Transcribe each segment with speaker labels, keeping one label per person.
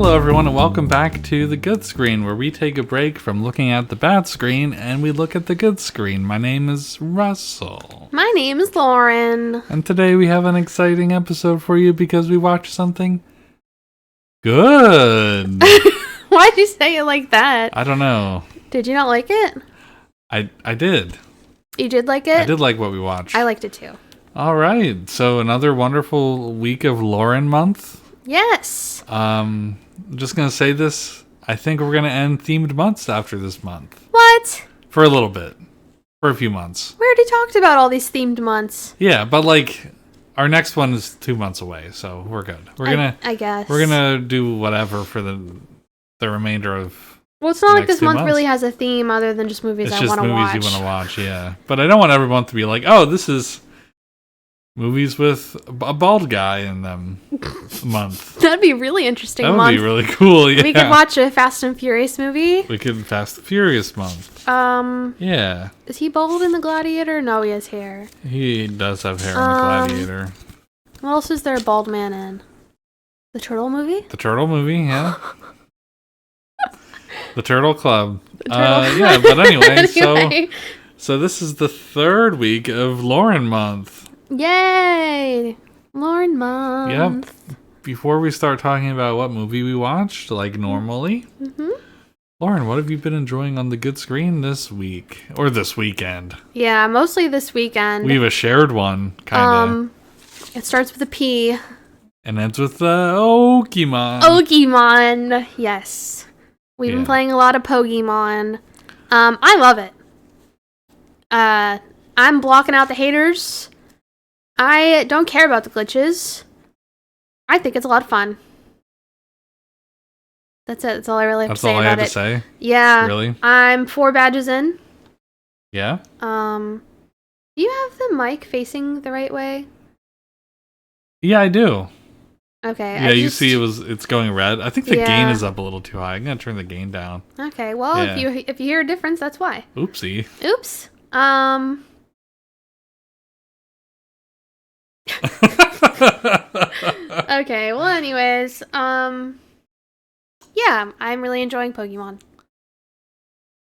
Speaker 1: Hello everyone and welcome back to the good screen, where we take a break from looking at the bad screen and we look at the good screen. My name is Russell.
Speaker 2: My name is Lauren.
Speaker 1: And today we have an exciting episode for you because we watched something good.
Speaker 2: Why'd you say it like that?
Speaker 1: I don't know.
Speaker 2: Did you not like it?
Speaker 1: I did.
Speaker 2: You did like it?
Speaker 1: I did like what we watched.
Speaker 2: I liked it too.
Speaker 1: All right. So another wonderful week of Lauren month.
Speaker 2: Yes.
Speaker 1: I'm just going to say this. I think we're going to end themed months after this month.
Speaker 2: What?
Speaker 1: For a little bit. For a few months.
Speaker 2: We already talked about all these themed months.
Speaker 1: Yeah, but like our next one is 2 months away, so we're good.
Speaker 2: I guess.
Speaker 1: We're going to do whatever for the remainder of.
Speaker 2: Well, it's not like this
Speaker 1: 2
Speaker 2: month
Speaker 1: months.
Speaker 2: really has a theme other than just movies I want to watch.
Speaker 1: It's just movies you want to watch, yeah. But I don't want every month to be like, oh, this is movies with a bald guy in them month.
Speaker 2: That'd be really interesting.
Speaker 1: That would be really cool, yeah.
Speaker 2: We could watch a Fast and Furious movie.
Speaker 1: We could Fast and Furious month.
Speaker 2: Yeah. Is he bald in The Gladiator? No, he has hair.
Speaker 1: He does have hair in The Gladiator.
Speaker 2: What else is there a bald man in? The Turtle movie?
Speaker 1: The Turtle movie, yeah. The Turtle Club.
Speaker 2: Club.
Speaker 1: Yeah, but anyway, so this is the third week of Lauren month.
Speaker 2: Yay! Lauren month.
Speaker 1: Yep. Before we start talking about what movie we watched, like normally, Lauren, what have you been enjoying on the good screen this week? Or this weekend?
Speaker 2: Yeah, mostly this weekend.
Speaker 1: We have a shared one, kind of.
Speaker 2: It starts with a P.
Speaker 1: And ends with Pokemon.
Speaker 2: Pokemon, yes. We've been playing a lot of Pokemon. I love it. I'm blocking out the haters. I don't care about the glitches. I think it's a lot of fun. That's it. That's all I really have to say about it.
Speaker 1: That's all I had to say?
Speaker 2: Yeah.
Speaker 1: Really?
Speaker 2: I'm 4 badges in.
Speaker 1: Yeah?
Speaker 2: Do you have the mic facing the right way?
Speaker 1: Yeah, I do.
Speaker 2: Okay.
Speaker 1: Yeah, you see it's going red. I think the gain is up a little too high. I'm going to turn the gain down.
Speaker 2: Okay, well, if you hear a difference, that's why.
Speaker 1: Oopsie.
Speaker 2: Oops. Okay, well, anyways, yeah, I'm really enjoying Pokemon.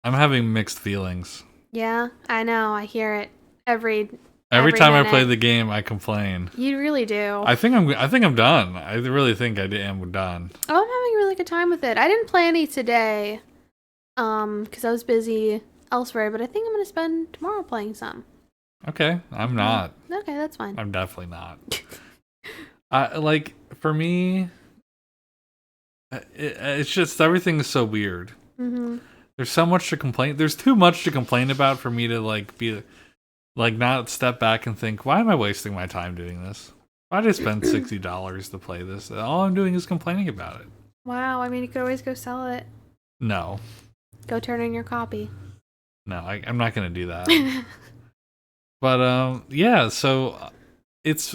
Speaker 1: I'm having mixed feelings.
Speaker 2: Yeah, I know. I hear it every
Speaker 1: time
Speaker 2: minute.
Speaker 1: I play the game, I complain.
Speaker 2: You really do.
Speaker 1: I think I'm done. I really think I am done.
Speaker 2: Oh, I'm having a really good time with it. I didn't play any today, because I was busy elsewhere. But I think I'm gonna spend tomorrow playing some.
Speaker 1: Okay, I'm not.
Speaker 2: Okay, that's fine.
Speaker 1: I'm definitely not. Like for me, it's just everything is so weird.
Speaker 2: Mm-hmm.
Speaker 1: There's so much to complain. There's too much to complain about for me to like be. Like, not step back and think, why am I wasting my time doing this? Why did I spend $60 to play this? All I'm doing is complaining about it.
Speaker 2: Wow, I mean, you could always go sell it.
Speaker 1: No.
Speaker 2: Go turn in your copy.
Speaker 1: No, I'm not going to do that. But, yeah, so it's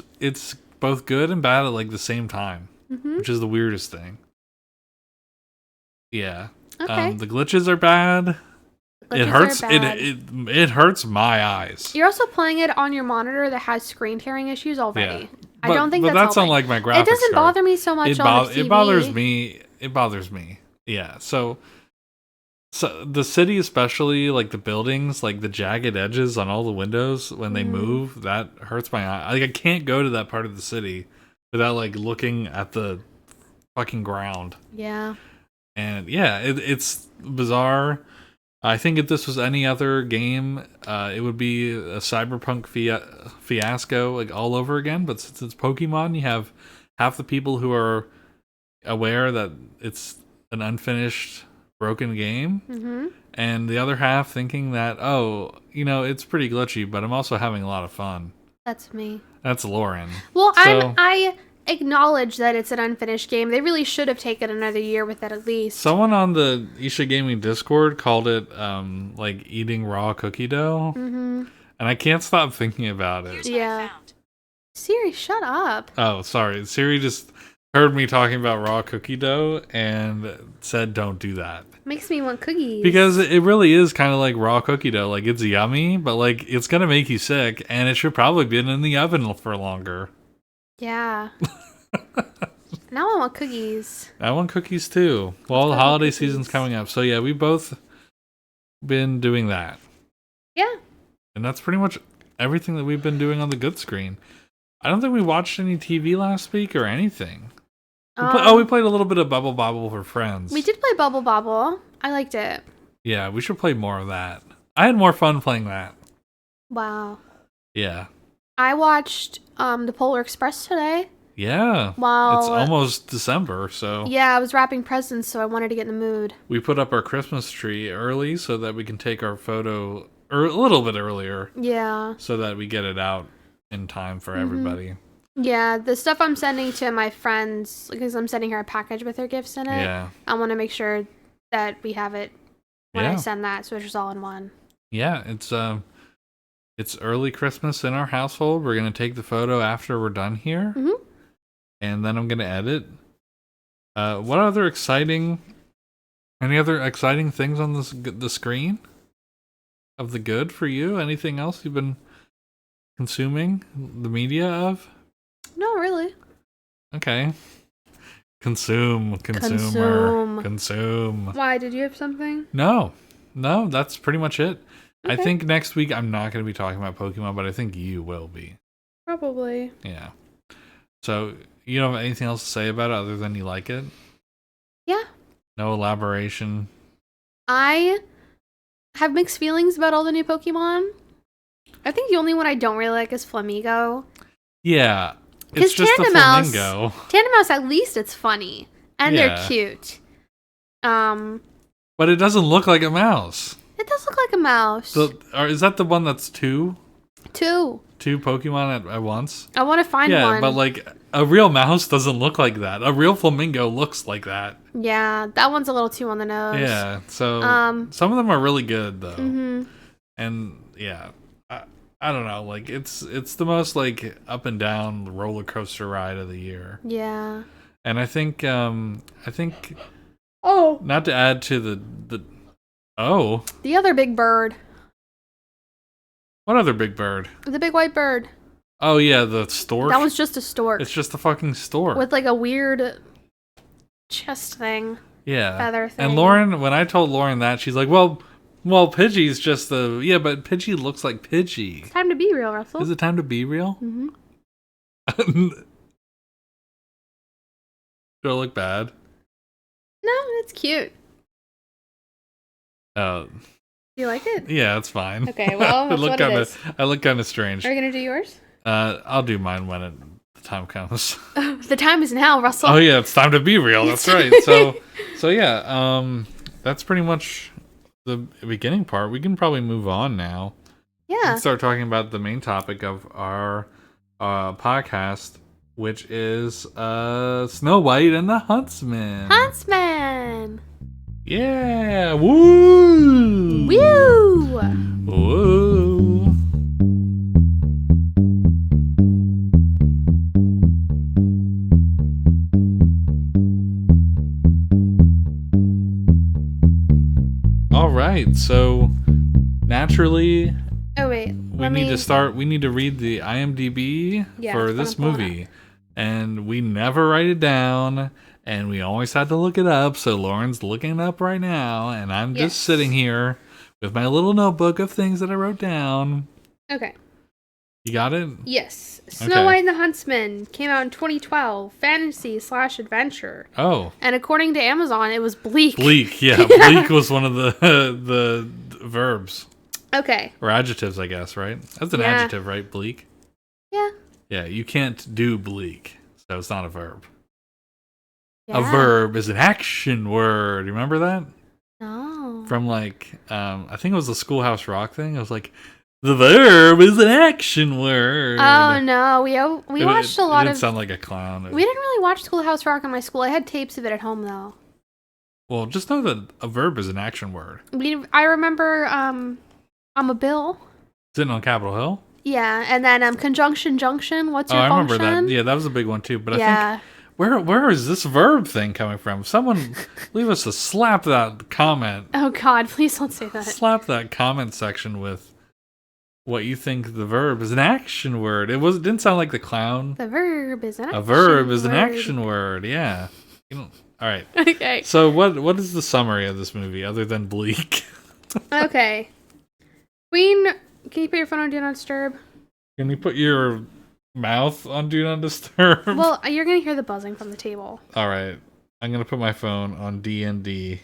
Speaker 1: both good and bad at, like, the same time, which is the weirdest thing. Yeah.
Speaker 2: Okay.
Speaker 1: The glitches are bad. It hurts. It hurts my eyes.
Speaker 2: You're also playing it on your monitor that has screen tearing issues already.
Speaker 1: Yeah.
Speaker 2: I don't think
Speaker 1: but
Speaker 2: that's
Speaker 1: unlike my graphics
Speaker 2: It doesn't
Speaker 1: card.
Speaker 2: bother me so much on the TV.
Speaker 1: It bothers me. Yeah. So the city, especially like the buildings, like the jagged edges on all the windows when they move, that hurts my eye. Like I can't go to that part of the city without like looking at the fucking ground.
Speaker 2: Yeah.
Speaker 1: And yeah, it's bizarre. I think if this was any other game, it would be a cyberpunk fiasco like all over again. But since it's Pokemon, you have half the people who are aware that it's an unfinished, broken game, and the other half thinking that, oh, it's pretty glitchy, but I'm also having a lot of fun.
Speaker 2: That's me.
Speaker 1: That's Lauren.
Speaker 2: Well, I acknowledge that it's an unfinished game. They really should have taken another year with it at least.
Speaker 1: Someone on the Isha Gaming Discord called it like eating raw cookie dough, and I can't stop thinking about it.
Speaker 2: Yeah. Siri, shut up.
Speaker 1: Oh, sorry. Siri just heard me talking about raw cookie dough and said don't do that.
Speaker 2: Makes me want cookies.
Speaker 1: Because it really is kind of like raw cookie dough. Like, it's yummy, but like it's going to make you sick, and it should probably be in the oven for longer.
Speaker 2: Yeah. Now I want cookies.
Speaker 1: I want cookies too. Well, the holiday season's coming up. So yeah, we both been doing that.
Speaker 2: Yeah.
Speaker 1: And that's pretty much everything that we've been doing on the good screen. I don't think we watched any TV last week or anything. We played a little bit of Bubble Bobble for friends.
Speaker 2: We did play Bubble Bobble. I liked it.
Speaker 1: Yeah, we should play more of that. I had more fun playing that.
Speaker 2: Wow.
Speaker 1: Yeah.
Speaker 2: I watched the Polar Express today.
Speaker 1: Yeah.
Speaker 2: Wow.
Speaker 1: It's almost December, so...
Speaker 2: Yeah, I was wrapping presents, so I wanted to get in the mood.
Speaker 1: We put up our Christmas tree early so that we can take our photo a little bit earlier.
Speaker 2: Yeah.
Speaker 1: So that we get it out in time for everybody.
Speaker 2: Yeah, the stuff I'm sending to my friends, because I'm sending her a package with her gifts in it.
Speaker 1: Yeah.
Speaker 2: I want to make sure that we have it when I send that, so it's just all in one.
Speaker 1: Yeah, it's early Christmas in our household. We're going to take the photo after we're done here.
Speaker 2: Mm-hmm.
Speaker 1: And then I'm going to edit. Any other exciting things on the screen of the good for you? Anything else you've been consuming the media of?
Speaker 2: No, really.
Speaker 1: Okay. Consume.
Speaker 2: Why, did you have something?
Speaker 1: No, that's pretty much it.
Speaker 2: Okay.
Speaker 1: I think next week I'm not going to be talking about Pokemon, but I think you will be.
Speaker 2: Probably.
Speaker 1: Yeah. So, you don't have anything else to say about it other than you like it?
Speaker 2: Yeah.
Speaker 1: No elaboration?
Speaker 2: I have mixed feelings about all the new Pokemon. I think the only one I don't really like is Flamigo.
Speaker 1: Yeah. It's just a flamingo.
Speaker 2: Tandemaus, at least it's funny. And they're cute.
Speaker 1: But it doesn't look like a mouse.
Speaker 2: It does look like a mouse.
Speaker 1: Is that the one that's two?
Speaker 2: Two
Speaker 1: Pokemon at once?
Speaker 2: I want to find one.
Speaker 1: Yeah, but like a real mouse doesn't look like that. A real flamingo looks like that.
Speaker 2: Yeah, that one's a little too on the nose.
Speaker 1: Yeah, so some of them are really good though.
Speaker 2: Mm-hmm.
Speaker 1: And yeah, I don't know, like it's the most like up and down roller coaster ride of the year.
Speaker 2: Yeah.
Speaker 1: And I think not to add to the
Speaker 2: other big bird.
Speaker 1: What other big bird?
Speaker 2: The big white bird.
Speaker 1: Oh yeah, the stork.
Speaker 2: That was just a stork.
Speaker 1: It's just a fucking stork
Speaker 2: with like a weird chest thing.
Speaker 1: Yeah.
Speaker 2: Feather thing.
Speaker 1: And Lauren, when I told Lauren that, she's like, Well, Pidgey's just but Pidgey looks like Pidgey.
Speaker 2: It's time to be real, Russell.
Speaker 1: Is it time to be real?
Speaker 2: Mm-hmm.
Speaker 1: Do I look bad?
Speaker 2: No, it's cute.
Speaker 1: Do
Speaker 2: you like it?
Speaker 1: Yeah, it's fine.
Speaker 2: Okay, well, that's what it is.
Speaker 1: I look kind of strange.
Speaker 2: Are you gonna do yours?
Speaker 1: I'll do mine when the time comes.
Speaker 2: The time is now, Russell.
Speaker 1: Oh yeah, it's time to be real. That's right. So yeah, that's pretty much the beginning part. We can probably move on now.
Speaker 2: Yeah.
Speaker 1: And start talking about the main topic of our podcast, which is Snow White and the Huntsman.
Speaker 2: Huntsman.
Speaker 1: Yeah. Woo.
Speaker 2: Woo.
Speaker 1: Woo. All right. So naturally, we need to read the IMDb for this movie. And we never write it down, and we always had to look it up, so Lauren's looking it up right now, and I'm just sitting here with my little notebook of things that I wrote down.
Speaker 2: Okay.
Speaker 1: You got it?
Speaker 2: Yes. Snow White and the Huntsman came out in 2012. Fantasy/adventure.
Speaker 1: Oh.
Speaker 2: And according to Amazon, it was bleak.
Speaker 1: Bleak, yeah. Bleak was one of the verbs.
Speaker 2: Okay.
Speaker 1: Or adjectives, I guess, right? That's an adjective, right? Bleak?
Speaker 2: Yeah.
Speaker 1: Yeah, you can't do bleak, so it's not a verb.
Speaker 2: Yeah.
Speaker 1: A verb is an action word. You remember that?
Speaker 2: No.
Speaker 1: From I think it was the Schoolhouse Rock thing. It was like, the verb is an action word.
Speaker 2: Oh no, we watched a lot of.
Speaker 1: It didn't sound like a clown.
Speaker 2: We didn't really watch Schoolhouse Rock in my school. I had tapes of it at home though.
Speaker 1: Well, just know that a verb is an action word.
Speaker 2: I remember I'm a Bill.
Speaker 1: Sitting on Capitol Hill?
Speaker 2: Yeah, and then conjunction junction. What's your function?
Speaker 1: I remember that. Yeah, that was a big one too. But I think where is this verb thing coming from? Someone leave us a slap that comment.
Speaker 2: Oh God, please don't say that.
Speaker 1: Slap that comment section with what you think the verb is an action word. It didn't sound like the clown.
Speaker 2: The verb is an action
Speaker 1: A verb is
Speaker 2: word.
Speaker 1: an action word. Yeah. All right.
Speaker 2: Okay.
Speaker 1: So what is the summary of this movie other than bleak?
Speaker 2: Okay. Queen, can you put your phone on Do Not Disturb?
Speaker 1: Can you put your mouth on Do Not Disturb?
Speaker 2: Well, you're going to hear the buzzing from the table.
Speaker 1: All right. I'm going to put my phone on D&D.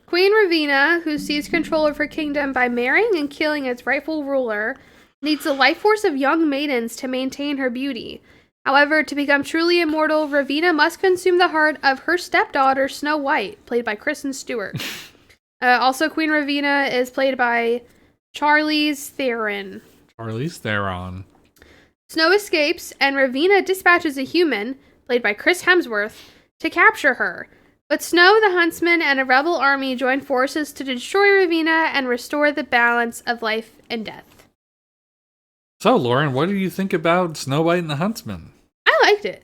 Speaker 2: Queen Ravina, who seized control of her kingdom by marrying and killing its rightful ruler, needs the life force of young maidens to maintain her beauty. However, to become truly immortal, Ravina must consume the heart of her stepdaughter, Snow White, played by Kristen Stewart. Also, Queen Ravina is played by Charlize Theron.
Speaker 1: Charlize Theron.
Speaker 2: Snow escapes, and Ravina dispatches a human, played by Chris Hemsworth, to capture her. But Snow, the Huntsman, and a rebel army join forces to destroy Ravina and restore the balance of life and death.
Speaker 1: So, Lauren, what do you think about Snow White and the Huntsman?
Speaker 2: I liked it.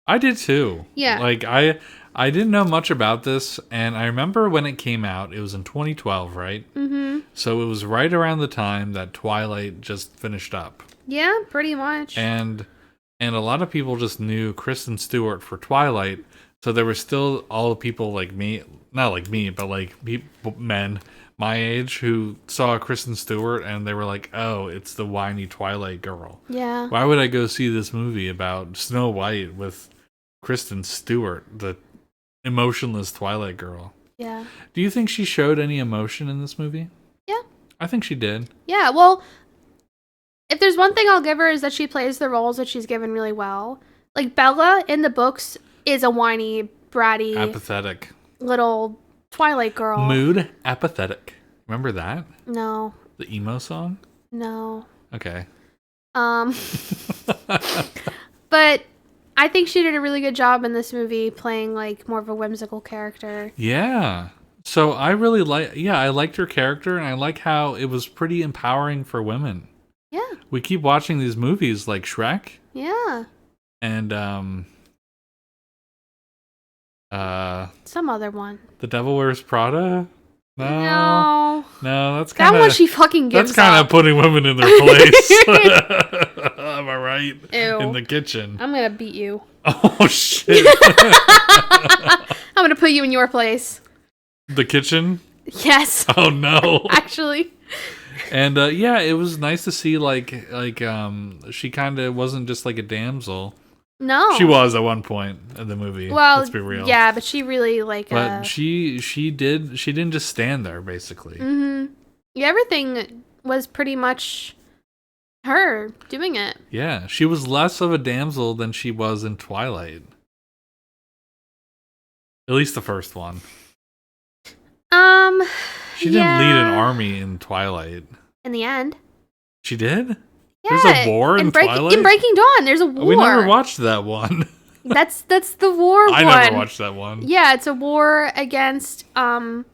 Speaker 1: I did too.
Speaker 2: Yeah.
Speaker 1: Like, I didn't know much about this, and I remember when it came out, it was in 2012, right?
Speaker 2: Mm-hmm.
Speaker 1: So it was right around the time that Twilight just finished up.
Speaker 2: Yeah, pretty much.
Speaker 1: And a lot of people just knew Kristen Stewart for Twilight, so there were still all the people like me, not like me, but like men my age who saw Kristen Stewart and they were like, oh, it's the whiny Twilight girl.
Speaker 2: Yeah.
Speaker 1: Why would I go see this movie about Snow White with Kristen Stewart, the emotionless Twilight girl?
Speaker 2: Yeah.
Speaker 1: Do you think she showed any emotion in this movie?
Speaker 2: Yeah.
Speaker 1: I think she did.
Speaker 2: Yeah, well, if there's one thing I'll give her is that she plays the roles that she's given really well. Like, Bella in the books is a whiny, bratty,
Speaker 1: Apathetic.
Speaker 2: little Twilight girl.
Speaker 1: Mood apathetic. Remember that?
Speaker 2: No.
Speaker 1: The emo song?
Speaker 2: No.
Speaker 1: Okay.
Speaker 2: But I think she did a really good job in this movie playing like more of a whimsical character.
Speaker 1: Yeah. So I really I liked her character and I like how it was pretty empowering for women.
Speaker 2: Yeah.
Speaker 1: We keep watching these movies like Shrek
Speaker 2: Yeah.
Speaker 1: and
Speaker 2: Some other one.
Speaker 1: The Devil Wears Prada?
Speaker 2: No.
Speaker 1: No, that's kind
Speaker 2: That
Speaker 1: of
Speaker 2: one she fucking gives
Speaker 1: That's kind of
Speaker 2: up.
Speaker 1: putting women in their place. Am I right?
Speaker 2: Ew.
Speaker 1: In the kitchen.
Speaker 2: I'm gonna beat you.
Speaker 1: Oh shit.
Speaker 2: I'm gonna put you in your place.
Speaker 1: The kitchen?
Speaker 2: Yes.
Speaker 1: Oh no.
Speaker 2: Actually.
Speaker 1: And yeah, it was nice to see like she kind of wasn't just like a damsel.
Speaker 2: No.
Speaker 1: She was at one point in the movie.
Speaker 2: Well,
Speaker 1: let's be real.
Speaker 2: yeah, but she really like.
Speaker 1: But she didn't just stand there basically.
Speaker 2: Mm-hmm. Yeah, everything was pretty much her doing it.
Speaker 1: Yeah, she was less of a damsel than she was in Twilight. At least the first one. She didn't lead an army in Twilight.
Speaker 2: In the end.
Speaker 1: She did?
Speaker 2: Yeah.
Speaker 1: There's a war in Twilight?
Speaker 2: In Breaking Dawn, there's a war.
Speaker 1: We never watched that one.
Speaker 2: That's the war one.
Speaker 1: I never watched that one.
Speaker 2: Yeah, it's a war against the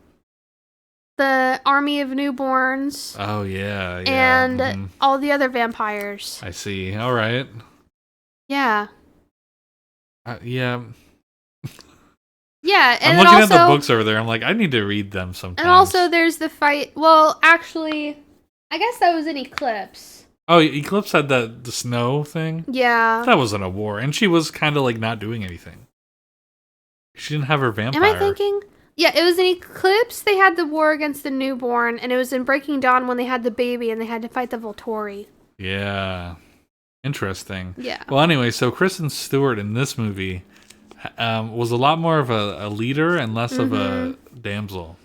Speaker 2: army of newborns.
Speaker 1: Oh, yeah.
Speaker 2: And all the other vampires.
Speaker 1: I see. All right.
Speaker 2: Yeah.
Speaker 1: Yeah.
Speaker 2: Yeah, and
Speaker 1: I'm looking at the books over there. I'm like, I need to read them sometime.
Speaker 2: And also there's the fight. Well, actually, I guess that was in Eclipse.
Speaker 1: Oh, Eclipse had the snow thing?
Speaker 2: Yeah.
Speaker 1: That wasn't a war. And she was kind of like not doing anything. She didn't have her vampire.
Speaker 2: Am I thinking? Yeah, it was in Eclipse they had the war against the newborn, and it was in Breaking Dawn when they had the baby and they had to fight the Volturi.
Speaker 1: Yeah. Interesting.
Speaker 2: Yeah.
Speaker 1: Well, anyway, so Kristen Stewart in this movie was a lot more of a leader and less of a damsel.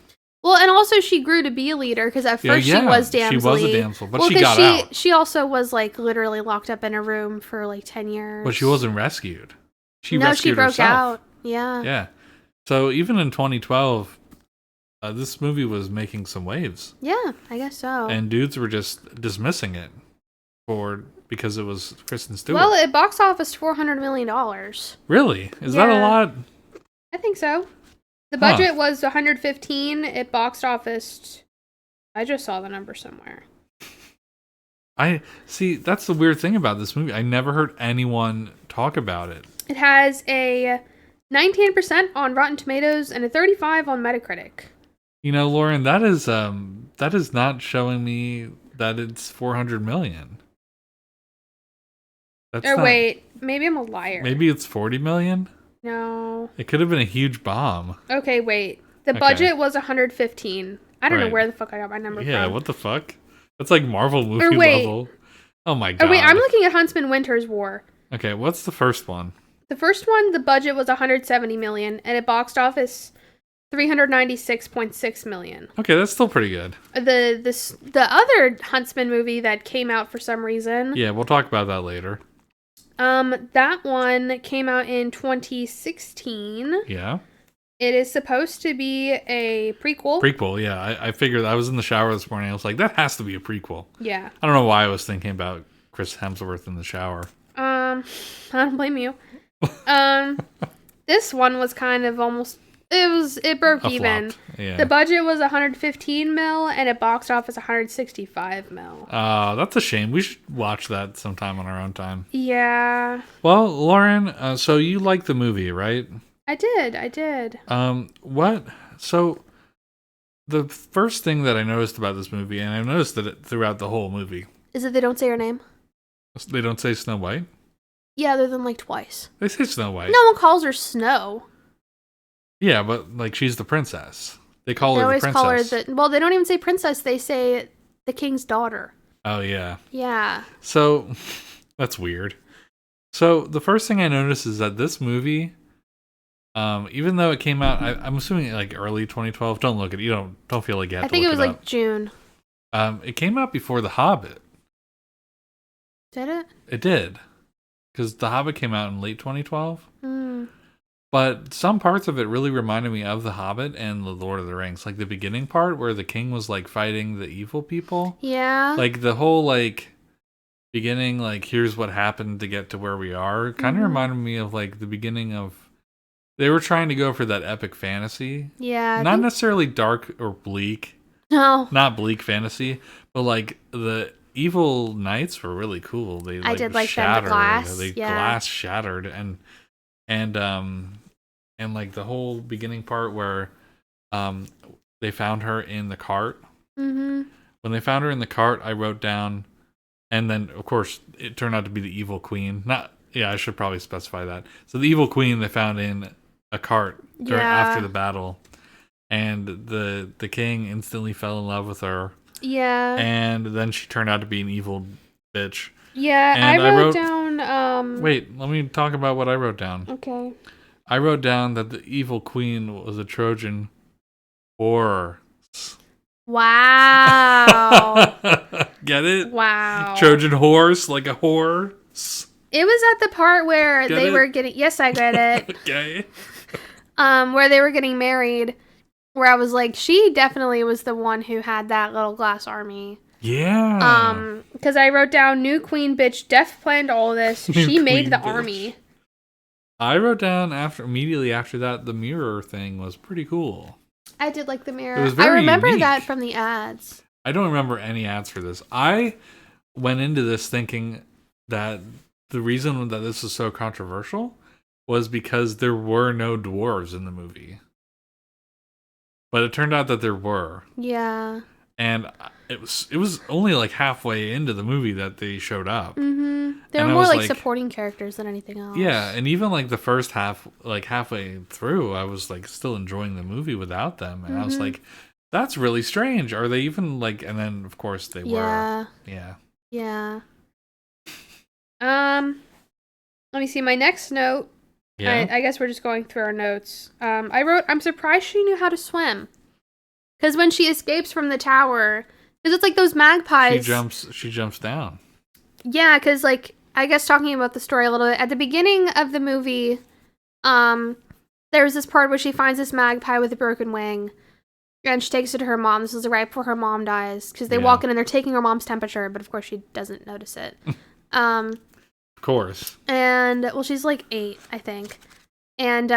Speaker 2: Well, and also she grew to be a leader because at first she was damsel.
Speaker 1: She was a damsel, but she got out.
Speaker 2: She also was like literally locked up in a room for like 10 years.
Speaker 1: But she wasn't rescued. She
Speaker 2: broke
Speaker 1: herself.
Speaker 2: Out. Yeah.
Speaker 1: Yeah. So even in 2012, this movie was making some waves.
Speaker 2: Yeah, I guess so.
Speaker 1: And dudes were just dismissing it because it was Kristen Stewart.
Speaker 2: Well, it box office $400 million.
Speaker 1: Really? Is that a lot?
Speaker 2: I think so. The budget was 115. It boxed office. I just saw the number somewhere.
Speaker 1: I see. That's the weird thing about this movie. I never heard anyone talk about it.
Speaker 2: It has a 19% on Rotten Tomatoes and a 35 on Metacritic.
Speaker 1: You know, Lauren, that is not showing me that it's 400 million. That's
Speaker 2: Or
Speaker 1: not,
Speaker 2: wait, maybe I'm a liar.
Speaker 1: maybe it's 40 million.
Speaker 2: No.
Speaker 1: It could have been a huge bomb.
Speaker 2: Okay, wait. The budget was 115. I don't know
Speaker 1: Right.
Speaker 2: where the fuck I got my number
Speaker 1: Yeah,
Speaker 2: from.
Speaker 1: what the fuck? That's like Marvel movie
Speaker 2: Or wait.
Speaker 1: level. Oh my god.
Speaker 2: Oh wait, I'm looking at Huntsman Winter's War.
Speaker 1: Okay, what's the first one?
Speaker 2: The first one, the budget was 170 million, and it boxed office 396.6 million.
Speaker 1: Okay, that's still pretty good.
Speaker 2: The other Huntsman movie that came out for some reason.
Speaker 1: Yeah, we'll talk about that later.
Speaker 2: That one came out in 2016.
Speaker 1: Yeah.
Speaker 2: It is supposed to be a prequel.
Speaker 1: Prequel, yeah. I figured, I was in the shower this morning. I was like, that has to be a prequel.
Speaker 2: Yeah.
Speaker 1: I don't know why I was thinking about Chris Hemsworth in the shower.
Speaker 2: I don't blame you. This one was kind of almost, it broke even.
Speaker 1: Yeah.
Speaker 2: The budget was 115 mil and it boxed office 165 mil.
Speaker 1: That's a shame. We should watch that sometime on our own time.
Speaker 2: Yeah.
Speaker 1: Well, Lauren, so you like the movie, right?
Speaker 2: I did.
Speaker 1: What? So the first thing that I noticed about this movie, and I noticed that throughout the whole movie,
Speaker 2: Is it they don't say her name?
Speaker 1: they don't say Snow White.
Speaker 2: Yeah, other than like twice.
Speaker 1: They say Snow White.
Speaker 2: No one calls her Snow.
Speaker 1: Yeah, but like she's the princess. They
Speaker 2: They
Speaker 1: her the
Speaker 2: always
Speaker 1: princess.
Speaker 2: call her the. Well, they don't even say princess. They say the king's daughter.
Speaker 1: Oh yeah.
Speaker 2: Yeah.
Speaker 1: So that's weird. So the first thing I noticed is that this movie, even though it came out, I'm assuming like early 2012. Don't look at it. You don't feel like you have
Speaker 2: I
Speaker 1: to
Speaker 2: think it
Speaker 1: look
Speaker 2: was
Speaker 1: up.
Speaker 2: like June.
Speaker 1: It came out before The Hobbit.
Speaker 2: Did it?
Speaker 1: It did, because The Hobbit came out in late 2012.
Speaker 2: Hmm.
Speaker 1: But some parts of it really reminded me of The Hobbit and The Lord of the Rings. Like the beginning part where the king was like fighting the evil people.
Speaker 2: Yeah.
Speaker 1: Like the whole like beginning, like here's what happened to get to where we are, kind of reminded me of like the beginning of. They were trying to go for that epic fantasy.
Speaker 2: Yeah.
Speaker 1: Not necessarily dark or bleak.
Speaker 2: No.
Speaker 1: Not bleak fantasy, but like the evil knights were really cool. They
Speaker 2: I did like
Speaker 1: shattered.
Speaker 2: them, the glass.
Speaker 1: They
Speaker 2: Yeah.
Speaker 1: glass shattered and like the whole beginning part where they found her in the cart.
Speaker 2: Mm-hmm.
Speaker 1: When they found her in the cart, I wrote down, and then of course it turned out to be the evil queen. I should probably specify that. So the evil queen they found in a cart after the battle, and the king instantly fell in love with her.
Speaker 2: Yeah.
Speaker 1: And then she turned out to be an evil bitch.
Speaker 2: Yeah,
Speaker 1: And
Speaker 2: I wrote down.
Speaker 1: Wait, let me talk about what I wrote down.
Speaker 2: Okay.
Speaker 1: I wrote down that the evil queen was a Trojan horse.
Speaker 2: Wow.
Speaker 1: Get it?
Speaker 2: Wow.
Speaker 1: Trojan horse, like a horse.
Speaker 2: It was at the part where
Speaker 1: Get
Speaker 2: they
Speaker 1: it?
Speaker 2: were getting. Yes, I get it.
Speaker 1: Okay.
Speaker 2: Where they were getting married. Where I was like, she definitely was the one who had that little glass army.
Speaker 1: Yeah.
Speaker 2: Because I wrote down new queen bitch. Def planned all this. She made the army.
Speaker 1: I wrote down immediately after that, the mirror thing was pretty cool.
Speaker 2: I did like the mirror.
Speaker 1: It was
Speaker 2: I
Speaker 1: very
Speaker 2: remember
Speaker 1: unique.
Speaker 2: that from the ads.
Speaker 1: I don't remember any ads for this. I went into this thinking that the reason that this was so controversial was because there were no dwarves in the movie. But it turned out that there were.
Speaker 2: Yeah.
Speaker 1: And it was only like halfway into the movie that they showed up.
Speaker 2: Mm-hmm. They
Speaker 1: And
Speaker 2: were
Speaker 1: I
Speaker 2: more
Speaker 1: was
Speaker 2: like
Speaker 1: like-
Speaker 2: supporting characters than anything else.
Speaker 1: Yeah, and even like the first half, like halfway through, I was like still enjoying the movie without them. And I was like, that's really strange. Are they even like, and then of course they
Speaker 2: Yeah.
Speaker 1: were. Yeah.
Speaker 2: Yeah. Let me see my next note.
Speaker 1: Yeah.
Speaker 2: I guess we're just going through our notes. I wrote, I'm surprised she knew how to swim. Because when she escapes from the tower, because it's like those magpies.
Speaker 1: She jumps down.
Speaker 2: Yeah, because like, I guess talking about the story a little bit, at the beginning of the movie, there was this part where she finds this magpie with a broken wing. And she takes it to her mom. This is right before her mom dies. Because they walk in and they're taking her mom's temperature, but of course she doesn't notice it.
Speaker 1: Of course.
Speaker 2: And, well, she's like 8, I think. And,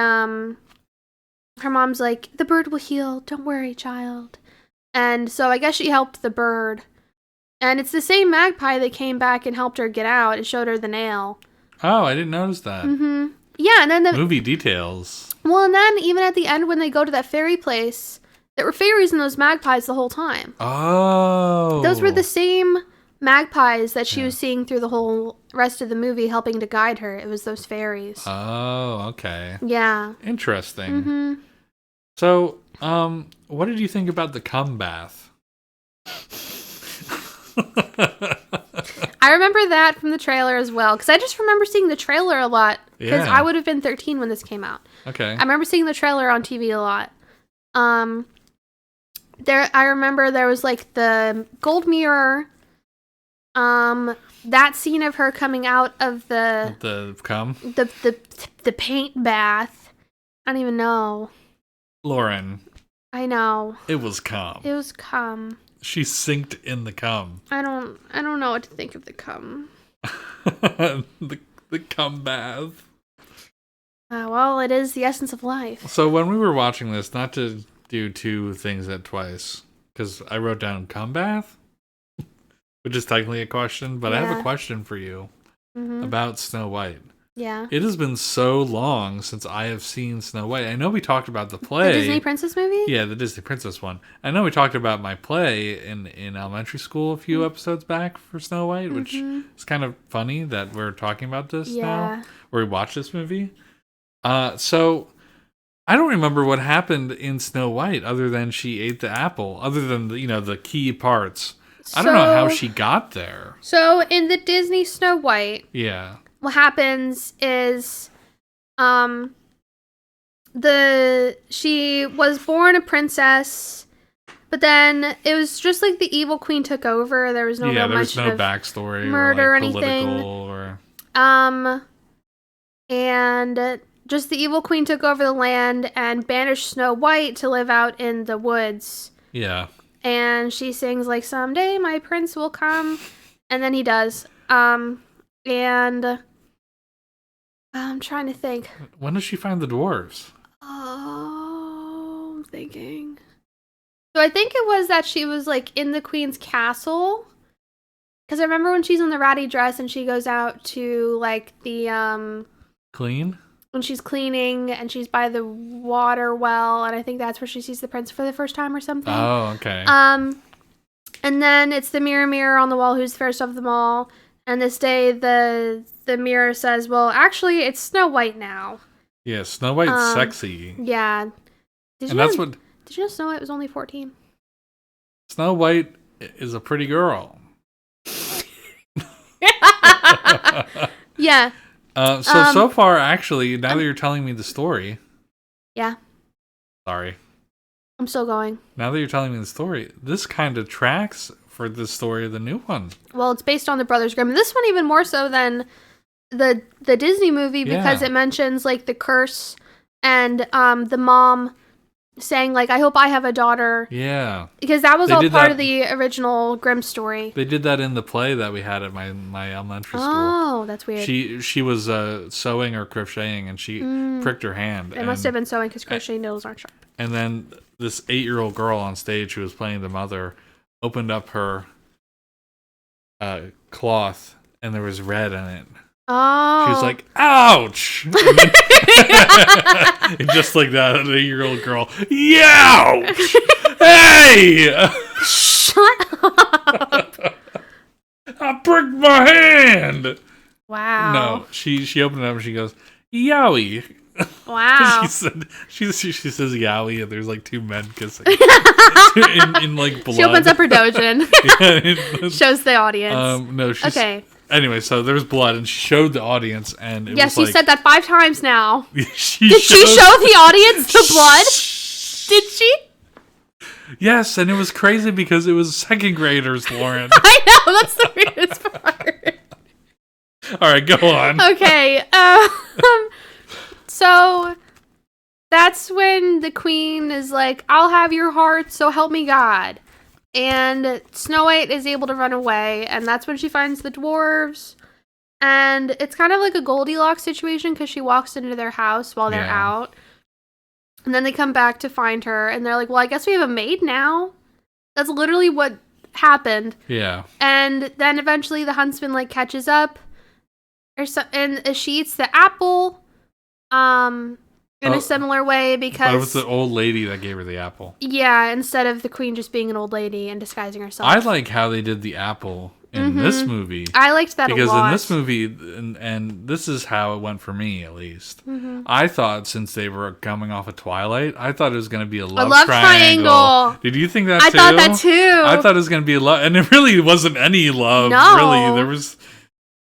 Speaker 2: her mom's like, the bird will heal. Don't worry, child. And so I guess she helped the bird. And it's the same magpie that came back and helped her get out. It showed her the nail.
Speaker 1: Oh, I didn't notice that.
Speaker 2: Mm-hmm. Yeah, and then
Speaker 1: Movie details.
Speaker 2: Well, and then even at the end when they go to that fairy place, There were fairies in those magpies the whole time.
Speaker 1: Oh.
Speaker 2: Those were the same magpies that she was seeing through the whole rest of the movie, helping to guide her. It was those fairies.
Speaker 1: Oh, okay.
Speaker 2: Yeah.
Speaker 1: Interesting.
Speaker 2: Mm-hmm.
Speaker 1: So, what did you think about the cum bath?
Speaker 2: I remember that from the trailer as well, because I just remember seeing the trailer a lot, because I would have been 13 when this came out.
Speaker 1: Okay.
Speaker 2: I remember seeing the trailer on TV a lot. I remember there was like the gold mirror, that scene of her coming out of
Speaker 1: the cum?
Speaker 2: The paint bath. I don't even know.
Speaker 1: Lauren.
Speaker 2: I know.
Speaker 1: It was cum.
Speaker 2: It was cum.
Speaker 1: She sinked in the cum.
Speaker 2: I don't know what to think of the cum.
Speaker 1: the cum bath.
Speaker 2: Well, it is the essence of life.
Speaker 1: So when we were watching this, not to do two things at twice, because I wrote down cum bath, which is technically a question, but I have a question for you about Snow White.
Speaker 2: Yeah.
Speaker 1: It has been so long since I have seen Snow White. I know we talked about the play.
Speaker 2: The Disney Princess movie?
Speaker 1: Yeah, the Disney Princess one. I know we talked about my play in elementary school a few episodes back for Snow White, which is kind of funny that we're talking about this now, where we watched this movie. So I don't remember what happened in Snow White other than she ate the apple, other than the key parts. I don't know how she got there.
Speaker 2: So in the Disney Snow White,
Speaker 1: yeah,
Speaker 2: what happens is she was born a princess, but then it was just like the evil queen took over. There was no real
Speaker 1: there's
Speaker 2: mention
Speaker 1: no
Speaker 2: of
Speaker 1: backstory
Speaker 2: murder
Speaker 1: or
Speaker 2: or anything.
Speaker 1: or
Speaker 2: and just the evil queen took over the land and banished Snow White to live out in the woods.
Speaker 1: Yeah.
Speaker 2: And she sings like, someday my prince will come, and then he does. And I'm trying to think.
Speaker 1: When does she find the dwarves?
Speaker 2: Oh, I'm thinking. So I think it was that she was like in the queen's castle. Because I remember when she's in the ratty dress and she goes out to like the
Speaker 1: clean?
Speaker 2: When she's cleaning and she's by the water well, and I think that's where she sees the prince for the first time or something.
Speaker 1: Oh, okay.
Speaker 2: And then it's the mirror on the wall, who's the fairest of them all. And this day, the mirror says, well, actually, it's Snow White now.
Speaker 1: Yeah, Snow White's sexy.
Speaker 2: Yeah. Did you know Snow White was only 14?
Speaker 1: Snow White is a pretty girl.
Speaker 2: Yeah.
Speaker 1: So far, actually, now that you're telling me the story.
Speaker 2: Yeah.
Speaker 1: Sorry.
Speaker 2: I'm still going.
Speaker 1: Now that you're telling me the story, this kind of tracks for the story of the new one.
Speaker 2: Well, it's based on the Brothers Grimm. This one even more so than the Disney movie, because it mentions like the curse and the mom saying like, I hope I have a daughter.
Speaker 1: Yeah.
Speaker 2: Because that was all part of the original Grimm story.
Speaker 1: They did that in the play that we had at my elementary school.
Speaker 2: Oh, that's weird.
Speaker 1: She was sewing or crocheting, and she pricked her hand.
Speaker 2: It must have been sewing, because crochet needles aren't sharp.
Speaker 1: And then this 8-year-old girl on stage who was playing the mother opened up her cloth, and there was red in it.
Speaker 2: Oh.
Speaker 1: She was like, ouch! And then, and just like that, an 8-year-old girl, youch! Hey!
Speaker 2: Shut up!
Speaker 1: I pricked my hand!
Speaker 2: Wow.
Speaker 1: No, she opened it up and she goes, yowie!
Speaker 2: Wow.
Speaker 1: she says yowie, and there's like two men kissing in like blood.
Speaker 2: She opens up her dojin. Shows the audience.
Speaker 1: No, okay. Anyway, so there was blood, and she showed the audience, and it was
Speaker 2: she said that 5 times now.
Speaker 1: Did
Speaker 2: she show the audience the blood? Did she?
Speaker 1: Yes, and it was crazy because it was 2nd graders, Lauren.
Speaker 2: I know, that's the weirdest part.
Speaker 1: All right, go on.
Speaker 2: Okay, so that's when the queen is like, I'll have your heart, so help me God. And Snow White is able to run away, and that's when she finds the dwarves. And it's kind of like a Goldilocks situation, because she walks into their house while they're out. And then they come back to find her, and they're like, well, I guess we have a maid now. That's literally what happened.
Speaker 1: Yeah.
Speaker 2: And then eventually the huntsman like catches up, and she eats the apple. And in a similar way because...
Speaker 1: But it was the old lady that gave her the apple.
Speaker 2: Yeah, instead of the queen just being an old lady and disguising herself.
Speaker 1: I like how they did the apple in this movie.
Speaker 2: I liked that a lot.
Speaker 1: Because in this movie, and this is how it went for me at least, I thought since they were coming off of Twilight, I thought it was going to be a love triangle. Did you think that too?
Speaker 2: I thought that too.
Speaker 1: I thought it was going to be a love, and it really wasn't any love.
Speaker 2: No.
Speaker 1: Really, there was